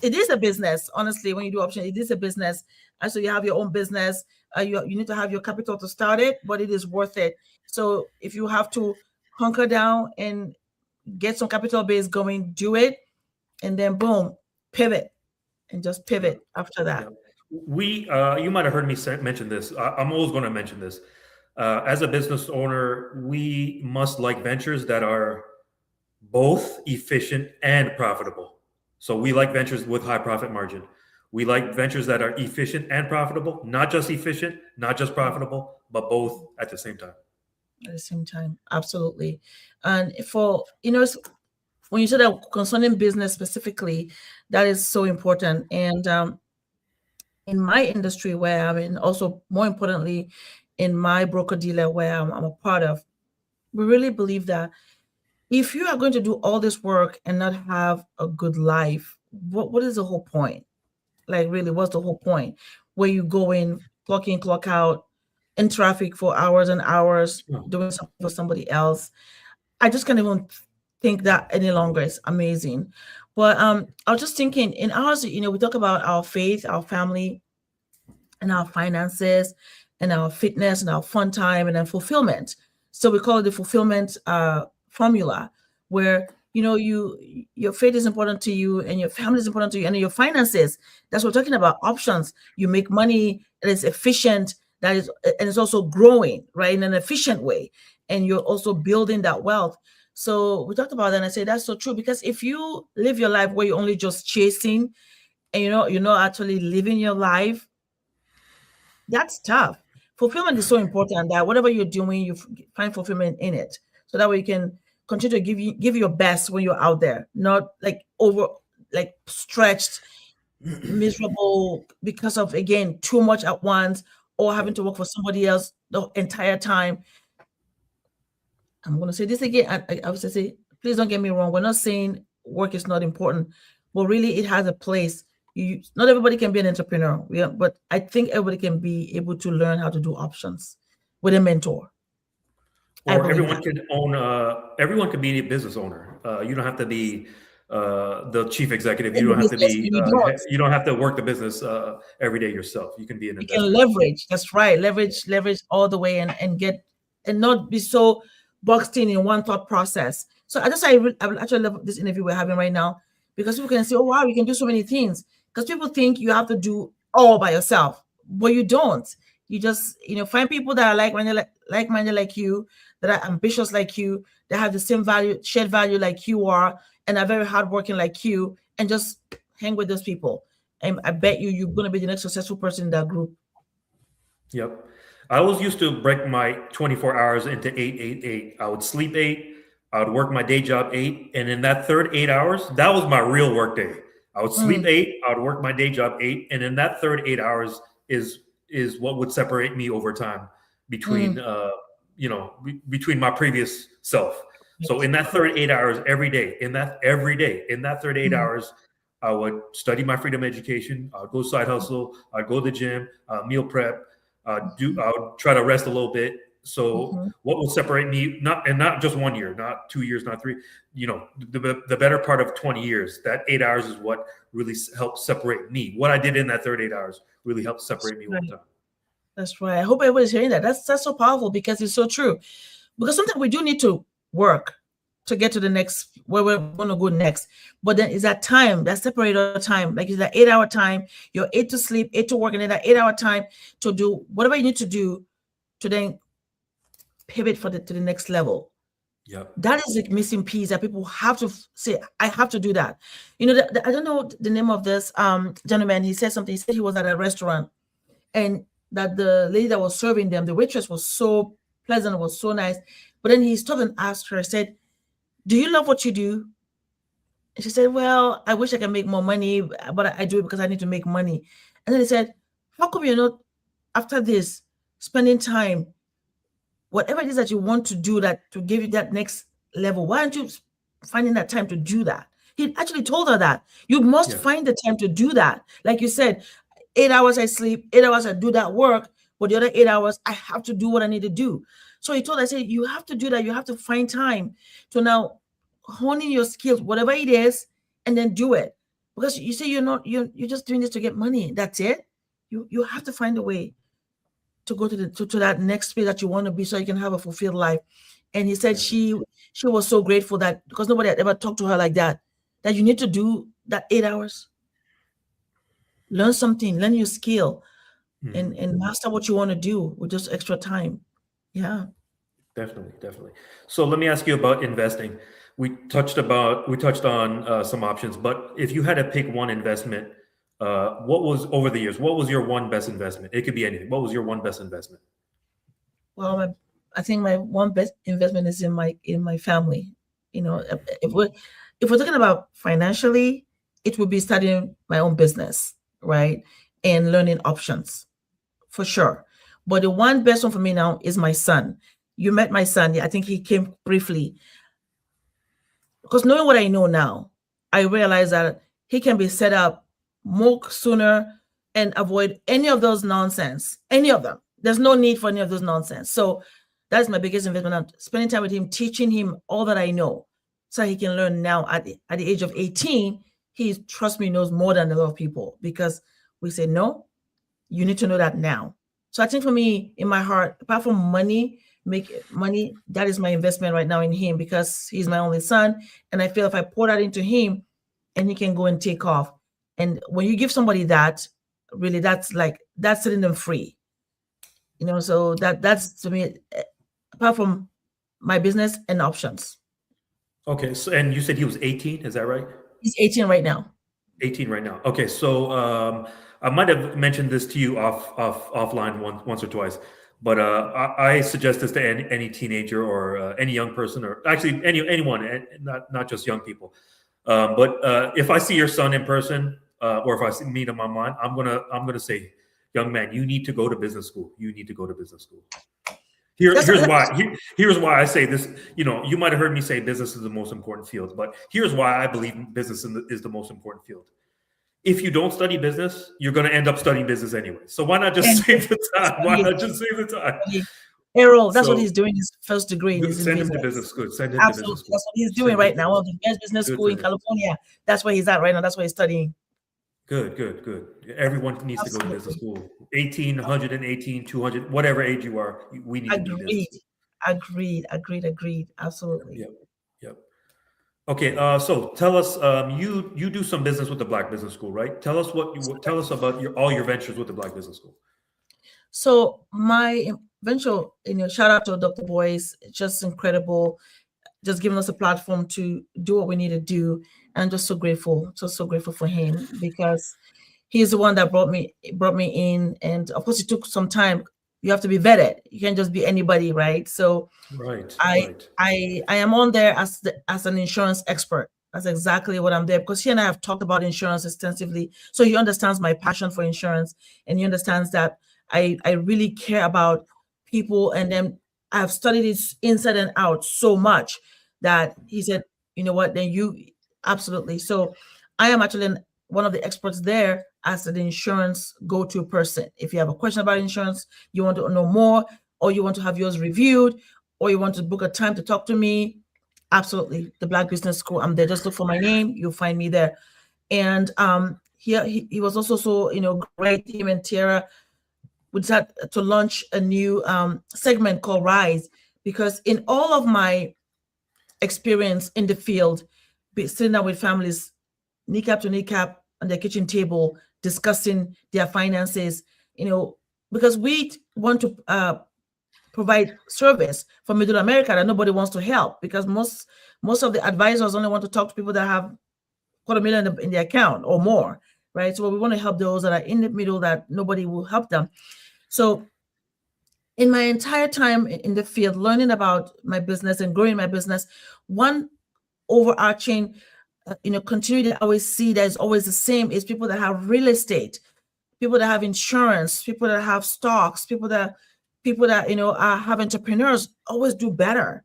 It is a business, honestly. When you do options, it is a business. And so you have your own business. You need to have your capital to start it, but it is worth it. So if you have to hunker down and get some capital base going, do it, and then boom, pivot, and just pivot after that. Yeah. You might have heard me mention this. I'm always going to mention this. As a business owner, we must like ventures that are both efficient and profitable. So we like ventures with high profit margin. We like ventures that are efficient and profitable, not just efficient, not just profitable, but both at the same time. At the same time, absolutely. And for when you said that concerning business specifically, that is so important. And in my industry where I'm in, also more importantly, in my broker dealer where I'm a part of, we really believe that if you are going to do all this work and not have a good life, what is the whole point? Like, really, what's the whole point? Where you go in, clock out, in traffic for hours and hours, doing something for somebody else. I just can't even think that any longer. It's amazing. But I was just thinking, in ours, we talk about our faith, our family, and our finances, and our fitness, and our fun time, and then fulfillment. So we call it the fulfillment formula, where your faith is important to you, and your family is important to you, and your finances. That's what we're talking about. Options. You make money that is efficient, and it's also growing, right, in an efficient way, and you're also building that wealth. So we talked about that, and I say that's so true, because if you live your life where you're only just chasing, and you're not actually living your life, that's tough. Fulfillment is so important that whatever you're doing, you find fulfillment in it, so that way you can continue to give your best when you're out there, not stretched, miserable because of, again, too much at once, or having to work for somebody else the entire time. I'm going to say this again. I was going to say, please don't get me wrong. We're not saying work is not important, but really it has a place Not everybody can be an entrepreneur, but I think everybody can be able to learn how to do options with a mentor. I Or believe that. everyone can be a business owner. You don't have to be the chief executive. In You the don't have to business, be you don't. you don't have to work the business every day yourself. You can be an You can investor. leverage. That's right. Leverage all the way and get and not be so boxed in one thought process. So I will actually love this interview we're having right now because people can say, "Oh wow, you can do so many things." Because people think you have to do all by yourself, but you don't. You just find people that are like-minded like you, that are ambitious like you, that have the same shared value like you are, and are very hardworking like you, and just hang with those people. And I bet you're going to be the next successful person in that group. Yep. I always used to break my 24 hours into 8, 8, 8. I would sleep 8. I would work my day job 8. And in that third 8 hours, that was my real work day. I would sleep Mm, 8. I would work my day job 8. And in that third 8 hours is what would separate me over time between, mm. between my previous self. So Yes. in that third 8 hours every day, in that third eight Mm, hours, I would study my freedom education. I would go side hustle. I'd go to the gym, meal prep. I'll try to rest a little bit. So mhm. what will separate me, not just 1 year, not 2 years, not three, the better part of 20 years, that 8 hours is what really helped separate me. What I did in that third 8 hours really helped That's separate me over right. time. That's right. I hope everybody's hearing that. That's so powerful because it's so true. Because sometimes we do need to work to get to the next where we're going to go next. But then is that time, that separator time, like is that 8 hour time, you're 8 to sleep, 8 to work, and then that 8 hour time to do whatever you need to do to then pivot to the next level. Yep. That is the missing piece that people have to say, I have to do that. I don't know the name of this gentleman. He said something. He said he was at a restaurant and that the lady that was serving them, the waitress, was so pleasant, was so nice. But then he stopped and asked her, said, "Do you love what you do?" And she said, "Well, I wish I could make more money, but I do it because I need to make money." And then he said, "How come you're not, after this, spending time, whatever it is that you want to do that to give you that next level? Why aren't you finding that time to do that?" He actually told her that you must Yeah. find the time to do that. Like you said, 8 hours I sleep, 8 hours I do that work, but the other 8 hours I have to do what I need to do. So he told her, I said, you have to do that. You have to find time to now honing your skills, whatever it is, and then do it. Because you say you're just doing this to get money. That's it. You have to find a way to go to that next space that you want to be so you can have a fulfilled life. And he said Definitely. she was so grateful that because nobody had ever talked to her like that, that you need to do that 8 hours, learn something, learn your skill, Mhm. and master what you want to do with just extra time. Yeah. Definitely, definitely. So let me ask you about investing. We touched on some options, but if you had to pick one investment, what was over the years? What was your one best investment? It could be anything. What was your one best investment? Well, I think my one best investment is in my family. If we're talking about financially, it would be starting my own business, right, and learning options for sure. But the one best one for me now is my son. You met my son. I think he came briefly because knowing what I know now, I realize that he can be set up more sooner and avoid any of those nonsense, any of them. There's no need for any of those nonsense. So that's my biggest investment. I'm spending time with him, teaching him all that I know so he can learn now at the age of 18. He, trust me, knows more than a lot of people because we say, no, you need to know that now. So I think for me, in my heart, apart from money, make money, that is my investment right now in him because he's my only son. And I feel if I pour that into him and he can go and take off. And when you give somebody that, really, that's setting them free. So that's to me, apart from my business and options. Okay, so and you said he was 18, is that right? He's 18 right now. 18 right now. Okay, so I might have mentioned this to you offline once or twice, but I suggest this to any teenager or any young person, or actually anyone, and not just young people. But if I see your son in person, or if meet him online, I'm gonna say, young man, you need to go to business school. You need to go to business school. That's, Here's that's why. Here's why I say this. You might have heard me say business is the most important field, but here's why I believe business is the most important field. if you don't study business, you're going to end up studying business anyway. So why not just And save the time? Why not just save the time? Errol, that's what So he's doing. His first degree is in send him to business. business school. Send him to business Absolutely, school. that's what he's doing Send him right to now. Well, the best business Good school for in him. California. That's where he's at right now. That's where he's studying. Good. Everyone needs to go to business school. 18, 118, 200, whatever age you are, we need to be business. Agreed. Absolutely. Yep. Okay. So tell us, you do some business with the Black Business School, right? Tell us about all your ventures with the Black Business School. So my venture, shout out to Dr. Boyce, just incredible, just giving us a platform to do what we need to do. And I'm just so grateful for him, because he's the one that brought me in. And of course, it took some time. You have to be vetted. You can't just be anybody, right? So Right. I am on there as an insurance expert. That's exactly what I'm there, because he and I have talked about insurance extensively. So he understands my passion for insurance, and he understands that I really care about people. And then I've studied it inside and out so much that he said, you know what, then you absolutely. So I am actually one of the experts there as an insurance go-to person. If you have a question about insurance, you want to know more, or you want to have yours reviewed, or you want to book a time to talk to me, absolutely. The Black Business School, I'm there. Just look for my name, you'll find me there. And he was also so great. Him and Tiara, we decided to launch a new segment called Rise, because in all of my experience in the field, sitting down with families, kneecap to kneecap on their kitchen table, discussing their finances, because we want to provide service for middle America that nobody wants to help, because most of the advisors only want to talk to people that have $250,000 in their account or more, right? So we want to help those that are in the middle that nobody will help them. So in my entire time in the field, learning about my business and growing my business, one overarching continuity that I always see that is always the same is people that have real estate, people that have insurance, people that have stocks, people that have entrepreneurs always do better.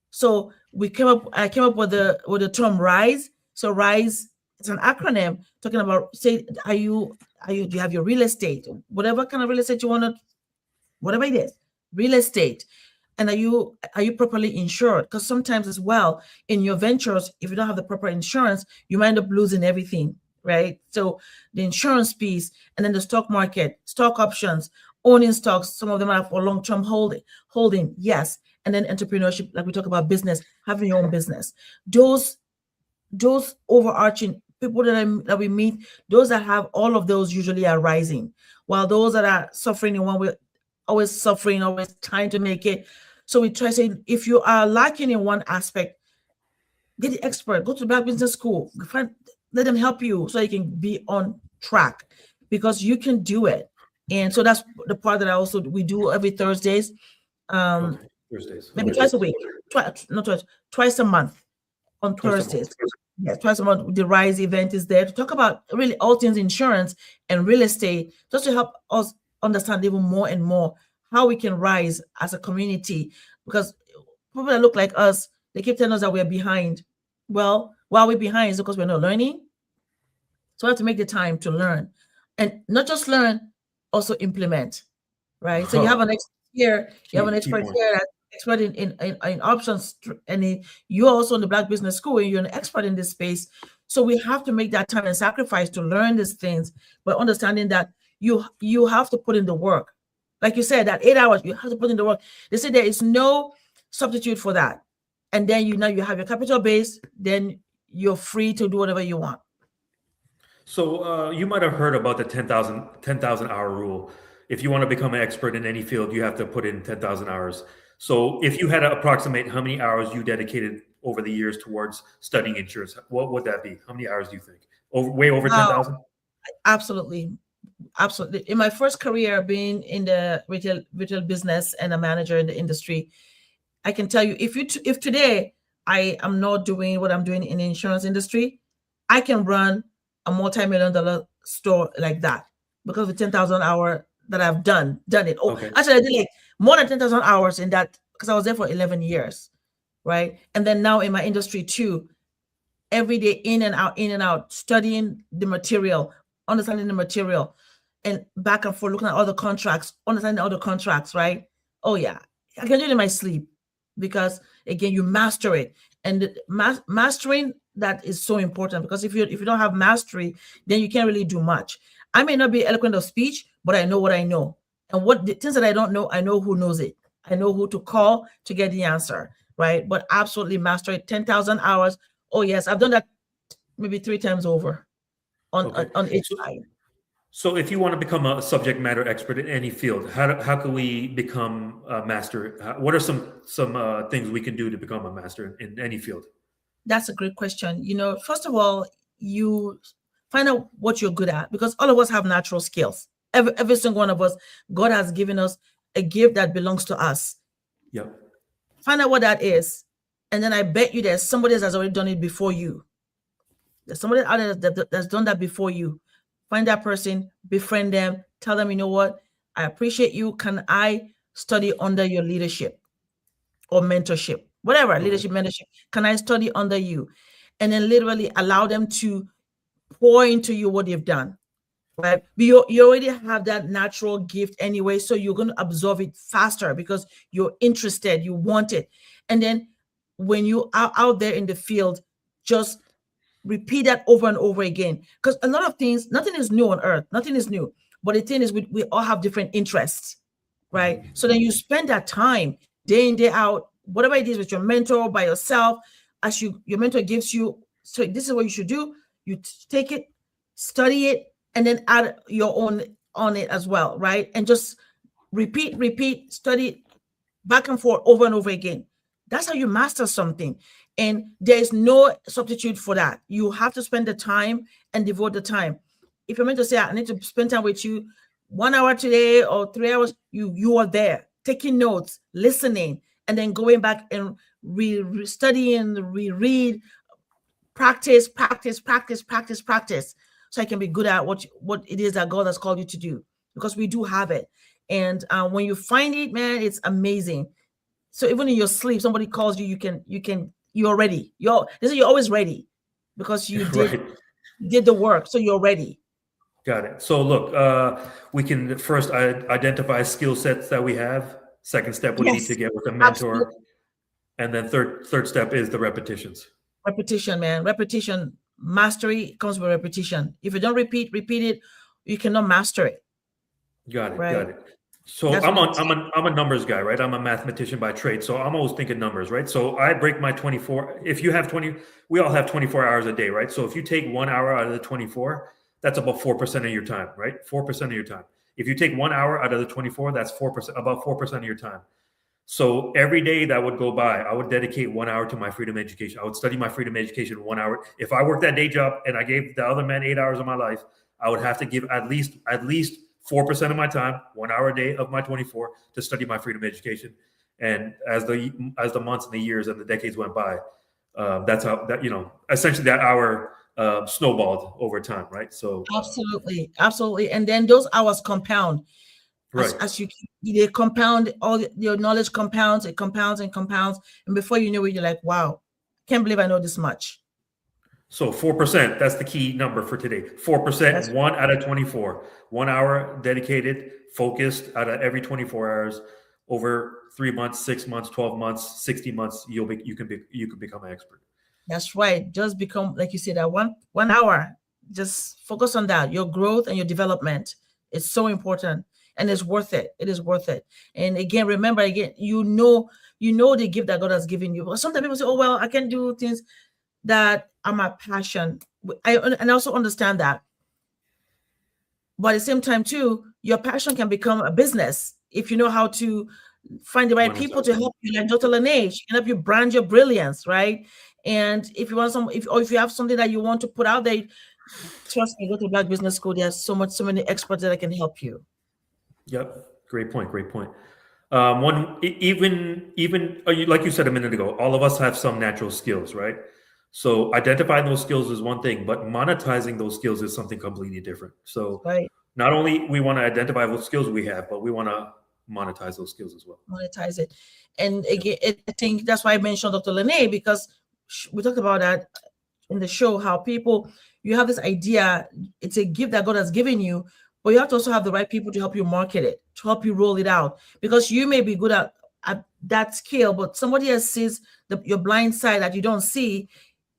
So I came up with the term RISE. So RISE is an acronym talking about, say, do you have your real estate, whatever kind of real estate you want to, whatever it is, real estate. And are you properly insured? Because sometimes as well in your ventures, if you don't have the proper insurance, you might end up losing everything, right? So the insurance piece, and then the stock market, stock options, owning stocks, some of them are for long-term holding, yes. And then entrepreneurship, like we talk about business, having your own business. Those overarching people that we meet, those that have all of those usually are rising, while those that are suffering in one way, always suffering, always trying to make it. So we try to say, if you are lacking in one aspect, get the expert, go to the Black Business School, let them help you so you can be on track, because you can do it. And so that's the part that we do every Thursdays. Thursdays. Maybe twice a week, twice a month on Thursdays. Yes, twice a month. The RISE event is there to talk about really all things insurance and real estate, just to help us understand even more and more how we can rise as a community. Because people that look like us, they keep telling us that we're behind. Well, why we're behind is because we're not learning. So we have to make the time to learn, and not just learn, also implement, right? So you have an expert here, that's expert in options, and you're also in the Black Business School, and you're an expert in this space. So we have to make that time and sacrifice to learn these things, but understanding that you have to put in the work. Like you said, that 8 hours, you have to put in the work. They say there is no substitute for that. And then you have your capital base, then you're free to do whatever you want. So you might have heard about the 10,000 hour rule. If you want to become an expert in any field, you have to put in 10,000 hours. So if you had to approximate how many hours you dedicated over the years towards studying insurance, what would that be? How many hours do you think? Way over 10,000? Absolutely. In my first career, being in the retail business and a manager in the industry, I can tell you, if today I am not doing what I'm doing in the insurance industry, I can run a multi-million-dollar store like that because of the 10,000 hour that I've done it. Okay. Actually, I did like more than 10,000 hours in that, because I was there for 11 years, right? And then now in my industry too, every day, in and out, studying the material, understanding the material, and back and forth, looking at all the contracts, understanding all the contracts, right? Oh yeah, I can do it in my sleep, because again, you master it. And mastering that is so important, because if you don't have mastery, then you can't really do much. I may not be eloquent of speech, but I know what I know. And what the things that I don't know, I know who knows it. I know who to call to get the answer, right? But absolutely master it. 10,000 hours. Oh yes, I've done that maybe 3 times over on Okay. on each So, side. so if you want to become a subject matter expert in any field, how can we become a master? What are some things we can do to become a master in any field? That's a great question. First of all, you find out what you're good at, because all of us have natural skills. Every single one of us, God has given us a gift that belongs to us. Yep. Find out what that is. And then I bet you there's somebody that has already done it before you. There's somebody out there that's done that before you. Find that person, befriend them, tell them, you know what, I appreciate you. Can I study under your leadership or mentorship? Whatever, Okay. leadership, mentorship. Can I study under you? And then literally allow them to pour into you what they've done. Right? You already have that natural gift anyway, so you're going to absorb it faster because you're interested, you want it. And then when you are out there in the field, just repeat that over and over again, because a lot of things, nothing is new on earth, nothing is new. But the thing is, we all have different interests, right? So then you spend that time day in, day out, whatever it is, with your mentor, by yourself, as your mentor gives you, so this is what you should do. You take it, study it, and then add your own on it as well, right? And just repeat, study back and forth over and over again. That's how you master something. And there's no substitute for that. You have to spend the time and devote the time. If you're meant to say, I need to spend time with you 1 hour today or 3 hours, you are there taking notes, listening, and then going back and studying, reread, practice, so I can be good at what it is that God has called you to do, because we do have it. And when you find it, man, it's amazing. So even in your sleep, somebody calls you, you're ready. You're always ready, because you Right. did the work, so you're ready. Got it. So look, we can first identify skill sets that we have. Second step would be Yes, to get with a mentor, absolutely. and then third step is the repetitions. Repetition, man. Repetition. Mastery comes with repetition. If you don't repeat it, you cannot master it. Got it. Right. Got it. So That's I'm a numbers guy, right? I'm a mathematician by trade, so I'm always thinking numbers, right? So I break my 24. If you have 20, we all have 24 hours a day, right? So if you take 1 hour out of the 24, that's about 4% of your time, right? 4% of your time. If you take 1 hour out of the 24, that's 4%, about 4% of your time. So every day that would go by, I would dedicate 1 hour to my freedom education. I would study my freedom education 1 hour. If I worked that day job and I gave the other man 8 hours of my life, I would have to give at least 4% of my time, 1 hour a day of my 24, to study my freedom education. And as the months and the years and the decades went by, that's how essentially that hour snowballed over time, right? So absolutely. And then those hours compound. right. As they compound, your knowledge compounds, it compounds and compounds, and before you know it, you're like, wow, can't believe I know this much. So 4%, that's the key number for today. 4%, 1 out of 24. 1 hour dedicated, focused out of every 24 hours. Over 3 months, 6 months, 12 months, 60 months, you can become an expert. That's right. Just become, like you said, that 1 hour. Just focus on that. Your growth and your development is so important, and it's worth it. It is worth it. And again, remember, you know the gift that God has given you. But sometimes people say, "Oh well, I can do things that are my passion." And I also understand that. But at the same time, too, your passion can become a business if you know how to find the right people to help you, like Dr. Lene. She can help you brand your brilliance, right? And if you want if you have something that you want to put out there, trust me, go to Black Business School. There's so many experts that can help you. Yep, great point. Even like you said a minute ago, all of us have some natural skills, right? So identifying those skills is one thing, but monetizing those skills is something completely different. So right. Not only we want to identify what skills we have, but we want to monetize those skills as well. Monetize it. And again, I think that's why I mentioned Dr. Lene, because we talked about that. in the show how people, you have this idea, it's a gift that God has given you, but you have to also have the right people to help you market it, to help you roll it out, because you may be good at that skill, but somebody else sees your blind side that you don't see,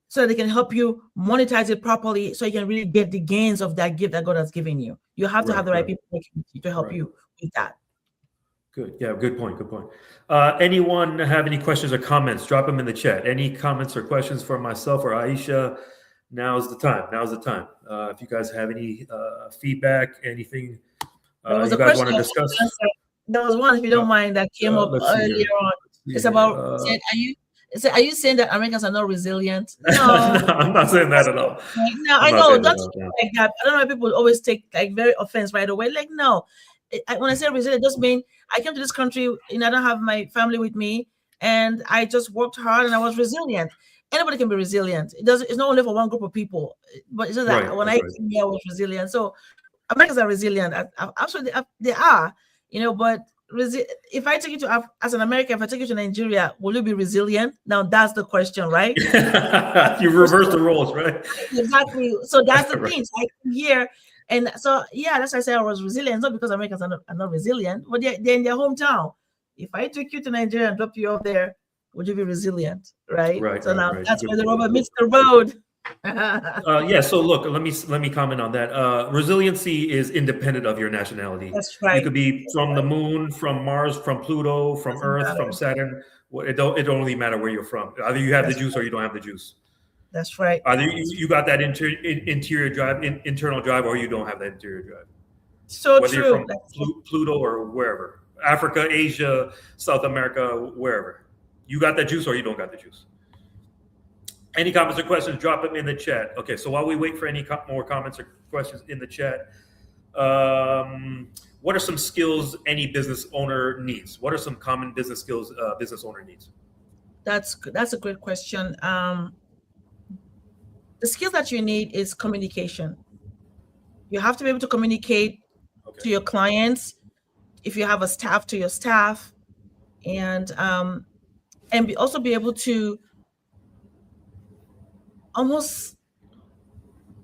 so that they can help you monetize it properly, so you can really get the gains of that gift that God has given you. You have to have the right people to help you with that. Good. Yeah, good point. Good point. Anyone have any questions or comments? Drop them in the chat. Any comments or questions for myself or Aisha? Now's the time. Now's the time. If you guys have any feedback, anything you guys want to discuss. There was one, if you don't mind, that came up earlier on. It's about, are you saying that Americans are not resilient? No, I'm not saying that at all. No, I know, don't like that. I don't know why people always take like very offense right away. Like, no, when I say resilient, it just means I came to this country and I don't have my family with me, and I just worked hard and I was resilient. Anybody can be resilient. It's not only for one group of people, but it's just that when I came here, I was resilient. So Americans are resilient. Absolutely, they are. But if I take you to, as an American, if I take you to Nigeria, will you be resilient? Now that's the question, right? You reverse the roles, right? Exactly. So that's the thing. So I come here, and so that's why I say I was resilient. Not because Americans are not resilient, but they're in their hometown. If I took you to Nigeria and dropped you off there, would you be resilient? Right. So now that's where the rubber meets the road. So look, let me comment on that. Resiliency is independent of your nationality. That's right. You could be from the moon, from Mars, from Pluto, from Earth, from Saturn. It don't really matter where you're from. Either you have the juice or you don't have the juice. That's right. Either you got that interior drive, internal drive, or you don't have that interior drive. So whether true. You're from Pluto or wherever, Africa, Asia, South America, wherever, you got that juice or you don't got the juice. Any comments or questions, drop them in the chat. Okay, so while we wait for any more comments or questions in the chat, what are some skills any business owner needs? What are some common business skills business owner needs? That's a great question. The skill that you need is communication. You have to be able to communicate to your clients, if you have a staff, to your staff, and also be able to almost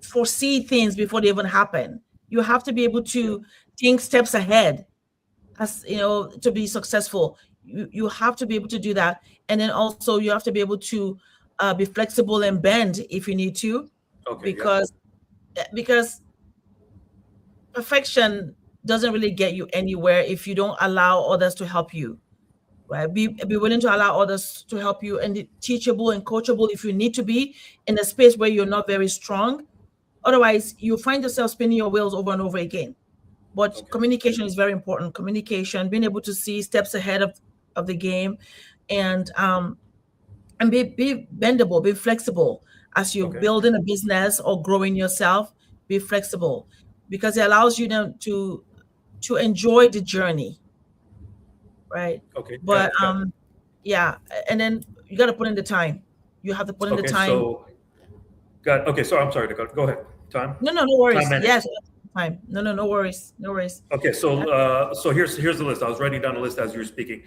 foresee things before they even happen. You have to be able to think steps ahead, as to be successful. You have to be able to do that, and then also you have to be able to be flexible and bend if you need to, because perfection doesn't really get you anywhere if you don't allow others to help you. Right? Be willing to allow others to help you, and teachable and coachable if you need to be in a space where you're not very strong. Otherwise, you find yourself spinning your wheels over and over again. But communication is very important. Communication, being able to see steps ahead of the game, and be bendable, be flexible as you're building a business or growing yourself. Be flexible, because it allows you to enjoy the journey. Right. But and then you got to put in the time. You have to put in the time. So I'm sorry to go ahead. Time? No worries. Yes, time. No worries. No worries. Okay, so here's the list. I was writing down the list as you were speaking.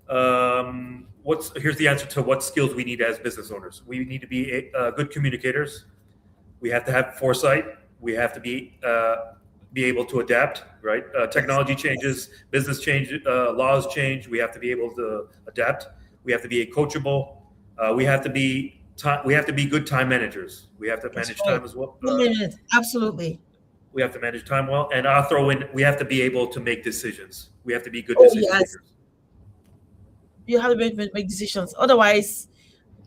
Here's the answer to what skills we need as business owners. We need to be good communicators. We have to have foresight. We have to be able to adapt, right? Technology changes, business change, laws change. We have to be able to adapt. We have to be coachable. We have to be good time managers. We have to manage time as well. Absolutely. We have to manage time well, and I'll throw in, we have to be able to make decisions. We have to be good decision makers. You have to make decisions. Otherwise,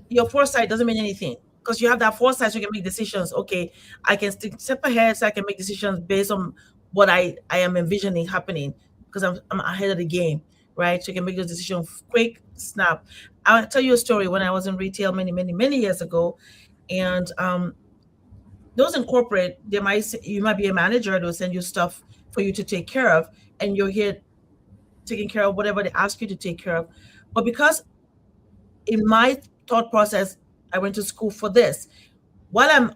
your foresight doesn't mean anything. Because you have that foresight, so you can make decisions. Okay, I can step ahead, so I can make decisions based on what I am envisioning happening, because I'm ahead of the game, right? So you can make those decisions quick, snap. I'll tell you a story. When I was in retail many years ago, and those in corporate, you might be a manager. They'll send you stuff for you to take care of, and you're here taking care of whatever they ask you to take care of. But because in my thought process, I went to school for this. While I'm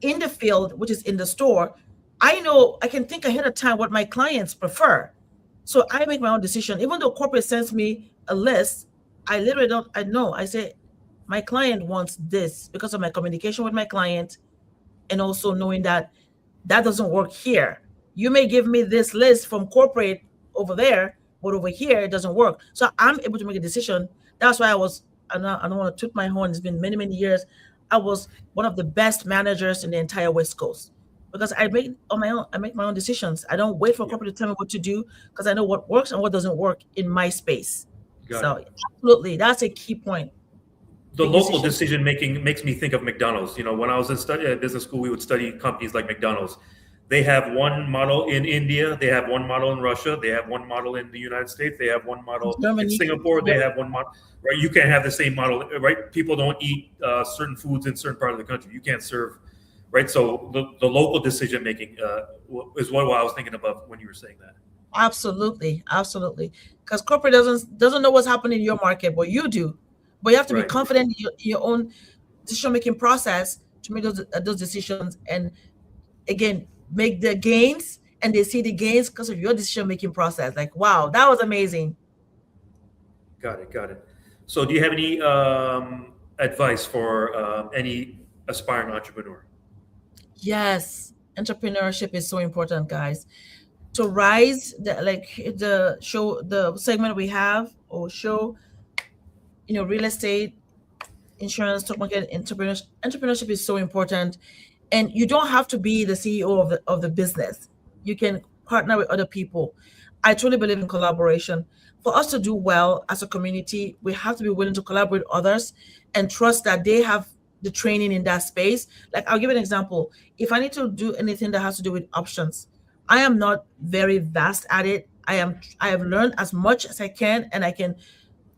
in the field, which is in the store, I know I can think ahead of time what my clients prefer. So I make my own decision. Even though corporate sends me a list, I literally don't. I know. I say, my client wants this because of my communication with my client, and also knowing that that doesn't work here. You may give me this list from corporate over there, but over here it doesn't work. So I'm able to make a decision. That's why I don't want to toot my horn. It's been many, many years. I was one of the best managers in the entire West Coast because I make on my own. I make my own decisions. I don't wait for Yeah, corporate to tell me what to do because I know what works and what doesn't work in my space. got it. So absolutely, that's a key point. The Big local decision. decision making makes me think of McDonald's. When I was in business school, we would study companies like McDonald's. They have one model in India, they have one model in Russia, they have one model in the United States, they have one model in Germany. Singapore, they Yep. have one model. Right? You can't have the same model. Right? People don't eat certain foods in certain part of the country. You can't serve. Right? So the local decision making is what I was thinking about when you were saying that. Absolutely, absolutely. Because corporate doesn't know what's happening in your market, but you do. But you have to be Right. confident in your own decision making process to make those decisions, and again make the gains, and they see the gains because of your decision making process. Like, wow, that was amazing. Got it. Got it. So, do you have any advice for any aspiring entrepreneur? Yes, entrepreneurship is so important, guys. To rise, the segment we have or show, real estate, insurance, stock market, entrepreneurship is so important. And you don't have to be the CEO of the business. You can partner with other people. I truly believe in collaboration. For us to do well as a community, we have to be willing to collaborate with others and trust that they have the training in that space. Like, I'll give an example. If I need to do anything that has to do with options, I am not very vast at it. I have learned as much as I can, and I can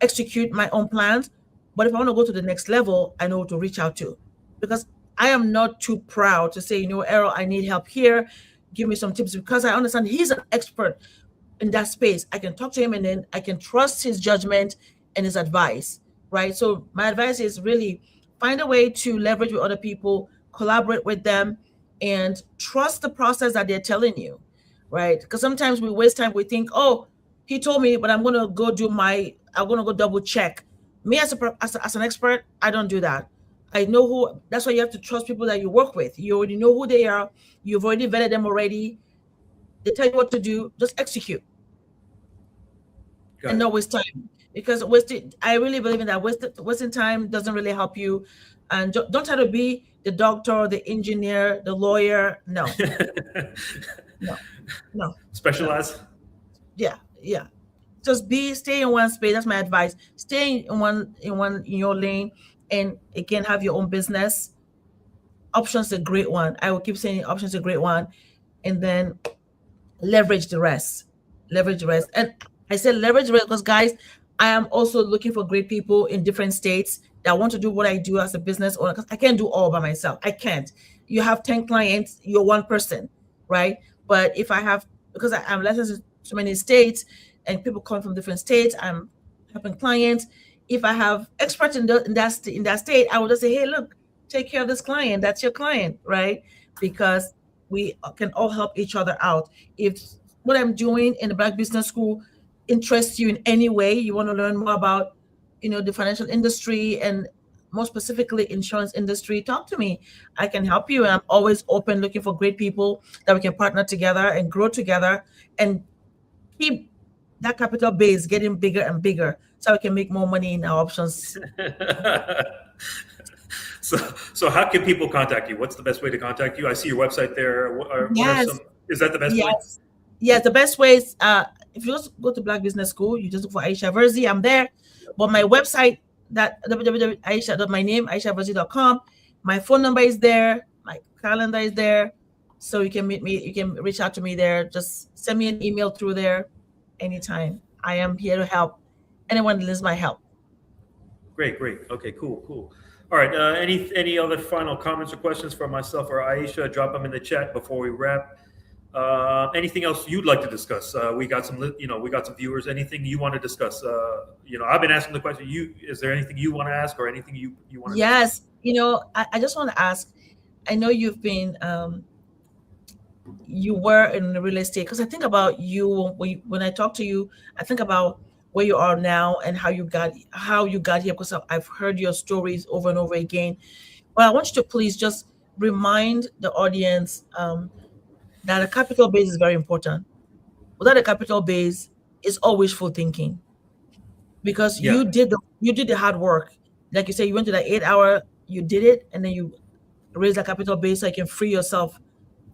execute my own plans. But if I want to go to the next level, I know who to reach out to, because I am not too proud to say, Errol, I need help here. Give me some tips, because I understand he's an expert in that space. I can talk to him, and then I can trust his judgment and his advice, right? So my advice is really find a way to leverage with other people, collaborate with them, and trust the process that they're telling you, right? Because sometimes we waste time. We think, oh, he told me, but I'm going to go I'm going to go double check. Me as an expert, I don't do that. I know who. That's why you have to trust people that you work with. You already know who they are. You've already vetted them already. They tell you what to do. Just execute Got and it. not waste time. Because I really believe in that. Wasting time doesn't really help you. And don't try to be the doctor, the engineer, the lawyer. No, no, no, no. Specialize. Yeah, yeah. Just stay in one space. That's my advice. Stay in your lane, and again have your own business. Options a great one. I will keep saying options a great one, and then leverage the rest. Leverage the rest. And I said leverage the rest because, guys, I am also looking for great people in different states that want to do what I do as a business owner, because I can't do all by myself. I can't. You have 10 clients, you're one person, right? But if I have, because I'm licensed in so many states and people come from different states, I'm helping clients. If I have experts in that state, I will just say, hey, look, take care of this client. That's your client, right? Because we can all help each other out. If what I'm doing in the Black Business School interests you in any way, you want to learn more about, the financial industry and more specifically insurance industry, talk to me. I can help you, and I'm always open, looking for great people that we can partner together and grow together and keep that capital base getting bigger and bigger, so we can make more money in our options. so, so how can people contact you? What's the best way to contact you? I see your website there. What are some? Yes, Is that the best way? yes, yes. The best way is, if you just go to Black Business School, you just look for Aisha Virzi. I'm there. But my website, that my name, aishavirzi.com. My phone number is there. My calendar is there. So you can meet me. You can reach out to me there. Just send me an email through there anytime. I am here to help anyone that needs my help. Great, great. Okay, cool, cool. All right. Any other final comments or questions for myself or Aisha? Drop them in the chat before we wrap. Anything else you'd like to discuss? We got some, we got some viewers. Anything you want to discuss? I've been asking the question. Is there anything you want to ask or anything you want to discuss? Yes. I just want to ask. I know you've been, you were in real estate, because I think about you when I talk to you. I think about where you are now and how you got here, because I've heard your stories over and over again. But I want you to please just remind the audience that a capital base is very important. Without a capital base, it's all wishful thinking, because Yeah. you did the hard work. Like you say, you went to that 8 hour, you did it, and then you raise a capital base so you can free yourself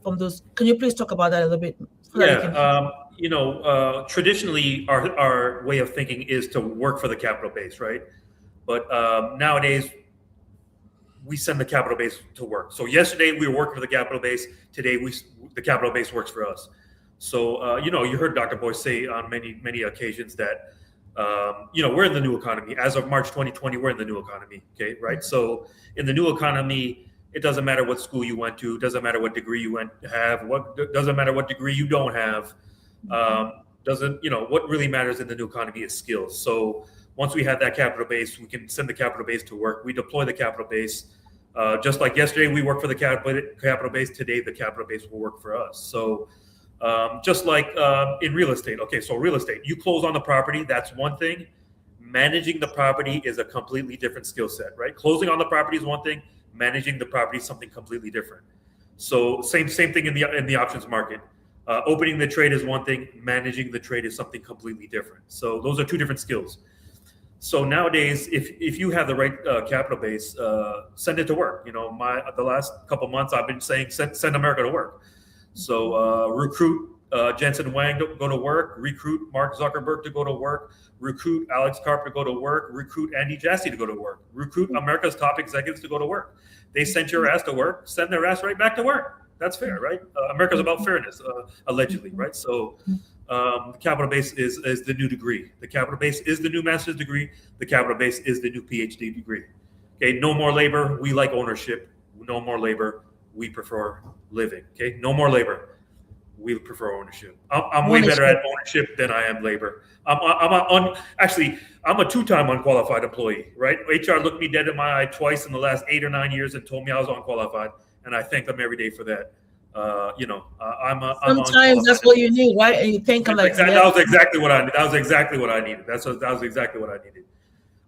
from those. Can you please talk about that a little bit so that they Yeah. can hear? Traditionally, our way of thinking is to work for the capital base, right? But nowadays, we send the capital base to work. So yesterday we were working for the capital base. Today the capital base works for us. So you heard Dr. Boyce say on many occasions that we're in the new economy. As of March 2020, we're in the new economy. Okay, right? So in the new economy, it doesn't matter what school you went to, doesn't matter what degree you doesn't matter what degree you don't have. Doesn't what really matters in the new economy is skills. So once we have that capital base, we can send the capital base to work. We deploy the capital base. Just like yesterday, we worked for the capital base. Today, the capital base will work for us. So just like in real estate. Okay, so real estate, you close on the property, that's one thing. Managing the property is a completely different skill set, right? Closing on the property is one thing. Managing the property is something completely different. So same thing in the options market. Opening the trade is one thing. Managing the trade is something completely different. So those are two different skills. So nowadays, if you have the right capital base, send it to work. The last couple months I've been saying send America to work. So recruit Jensen Wang to go to work, recruit Mark Zuckerberg to go to work, recruit Alex Karp to go to work, recruit Andy Jassy to go to work, recruit America's top executives to go to work. They sent your ass to work, send their ass right back to work. That's fair, right? America's about fairness, allegedly, right? So the capital base is the new degree. The capital base is the new master's degree. The capital base is the new PhD degree. Okay, no more labor. We like ownership. No more labor. We prefer living. Okay, no more labor. We prefer ownership. I'm way better at ownership than I am labor. I'm a two-time unqualified employee, right? HR looked me dead in my eye twice in the last 8 or 9 years and told me I was unqualified, and I thank them every day for that. Sometimes that's what you need, right? And you think I'm like, that was exactly what I needed. That was exactly what I needed.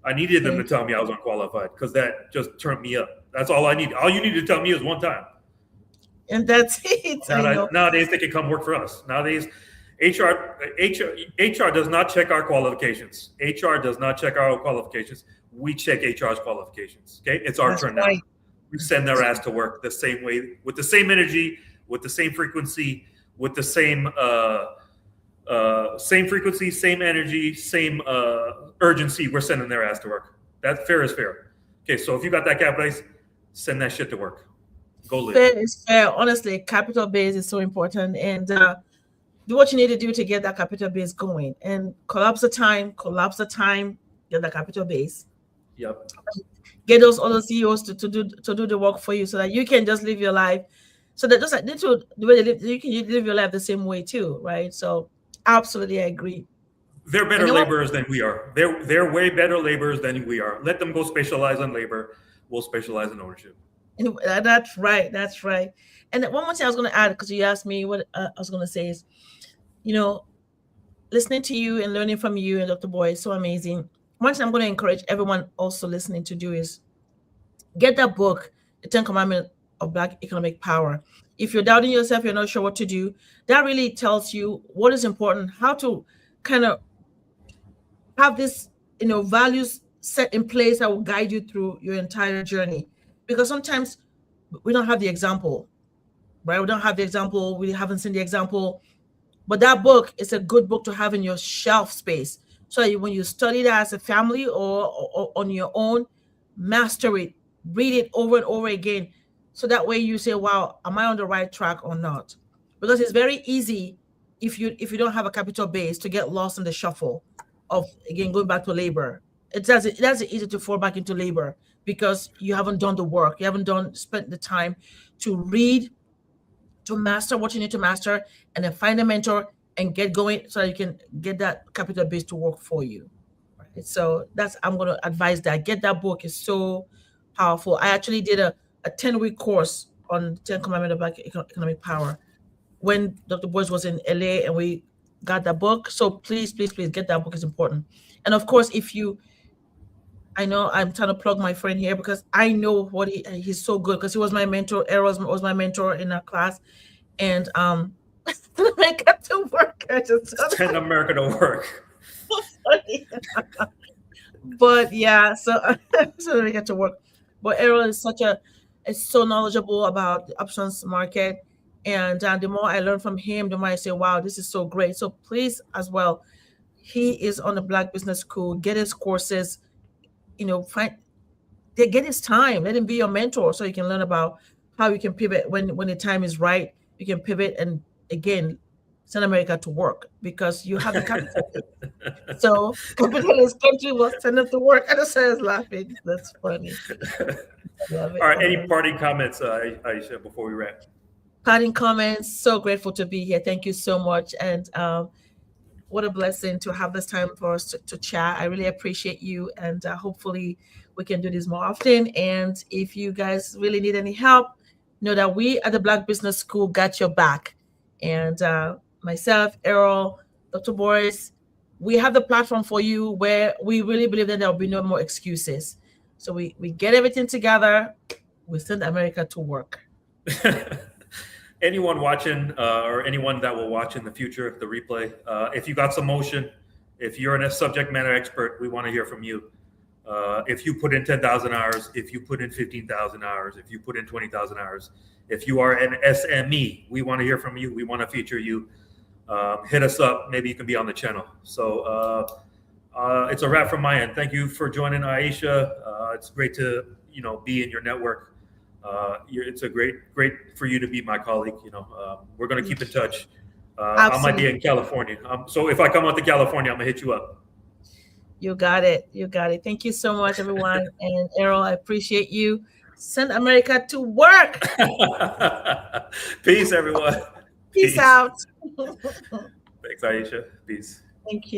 I needed them to tell me I was unqualified because that just turned me up. That's all I need. All you need to tell me is one time. And that's it. Nowadays, they can come work for us. Nowadays, HR does not check our qualifications. HR does not check our qualifications. We check HR's qualifications. Okay, it's our turn now. We send their ass to work the same way, with the same energy, with the same frequency, with the same frequency, same energy, same urgency. We're sending their ass to work. That fair is fair. Okay, so if you got that capital base, send that shit to work. Go live. Fair is fair. Honestly, capital base is so important, and do what you need to do to get that capital base going. And collapse the time, get that capital base. Yep. Get those other CEOs to do the work for you, so that you can just live your life. So that just like the way they live, you can live your life the same way too, right? So absolutely, I agree. They're better laborers than we are. They're way better laborers than we are. Let them go specialize in labor. We'll specialize in ownership. And that's right. That's right. And one more thing I was going to add, because you asked me what I was going to say is, listening to you and learning from you and Dr. Boy is so amazing. One thing I'm going to encourage everyone also listening to do is get that book, The 10 Commandments of Black Economic Power. If you're doubting yourself, you're not sure what to do, that really tells you what is important, how to kind of have this, values set in place that will guide you through your entire journey. Because sometimes we don't have the example, right? We don't have the example. We haven't seen the example. But that book is a good book to have in your shelf space. So when you study that as a family or on your own, master it, read it over and over again. So that way you say, wow, am I on the right track or not? Because it's very easy if you don't have a capital base to get lost in the shuffle of, again, going back to labor. That's easy to fall back into labor because you haven't done the work. You haven't spent the time to read, to master what you need to master, and then find a mentor and get going so that you can get that capital base to work for you. Right? So I'm going to advise that. Get that book. It's so powerful. I actually did a 10-week course on 10 Commandments of Black Economic Power when Dr. Boyce was in LA, and we got the book. So please, please, please get that book. Is important. And of course, I know I'm trying to plug my friend here because I know what he's so good because he was my mentor. Eros was my mentor in our class, and I got to work. I just Send America to work. funny. But yeah, so so we get to work. But Errol is so knowledgeable about the options market, and the more I learn from him, the more I say, "Wow, this is so great." So please, as well, he is on the Black Business School. Get his courses. Find get his time. Let him be your mentor, so you can learn about how you can pivot when the time is right. You can pivot and again send America to work because you have the capital. So capitalist country will send them to work. And the is laughing. That's funny. Love it. All right. Any parting comments, Aisha, before we wrap? Parting comments. So grateful to be here. Thank you so much. And what a blessing to have this time for us to chat. I really appreciate you. And hopefully we can do this more often. And if you guys really need any help, know that we at the Black Business School got your back. And myself, Errol, Dr. Boris, we have the platform for you where we really believe that there will be no more excuses. So we get everything together. We send America to work. Anyone watching or anyone that will watch in the future, the replay, if you got some motion, if you're a subject matter expert, we want to hear from you. If you put in 10,000 hours, if you put in 15,000 hours, if you put in 20,000 hours, if you are an SME, we want to hear from you. We want to feature you. Hit us up. Maybe you can be on the channel. So it's a wrap from my end. Thank you for joining, Aisha. It's great to be in your network. It's a great for you to be my colleague. We're going to keep in touch. I might be in California. So if I come out to California, I'm gonna hit you up. You got it. You got it. Thank you so much, everyone. And Errol, I appreciate you. Send America to work. Peace, everyone. Peace out. Thanks, Aisha. Peace. Thank you.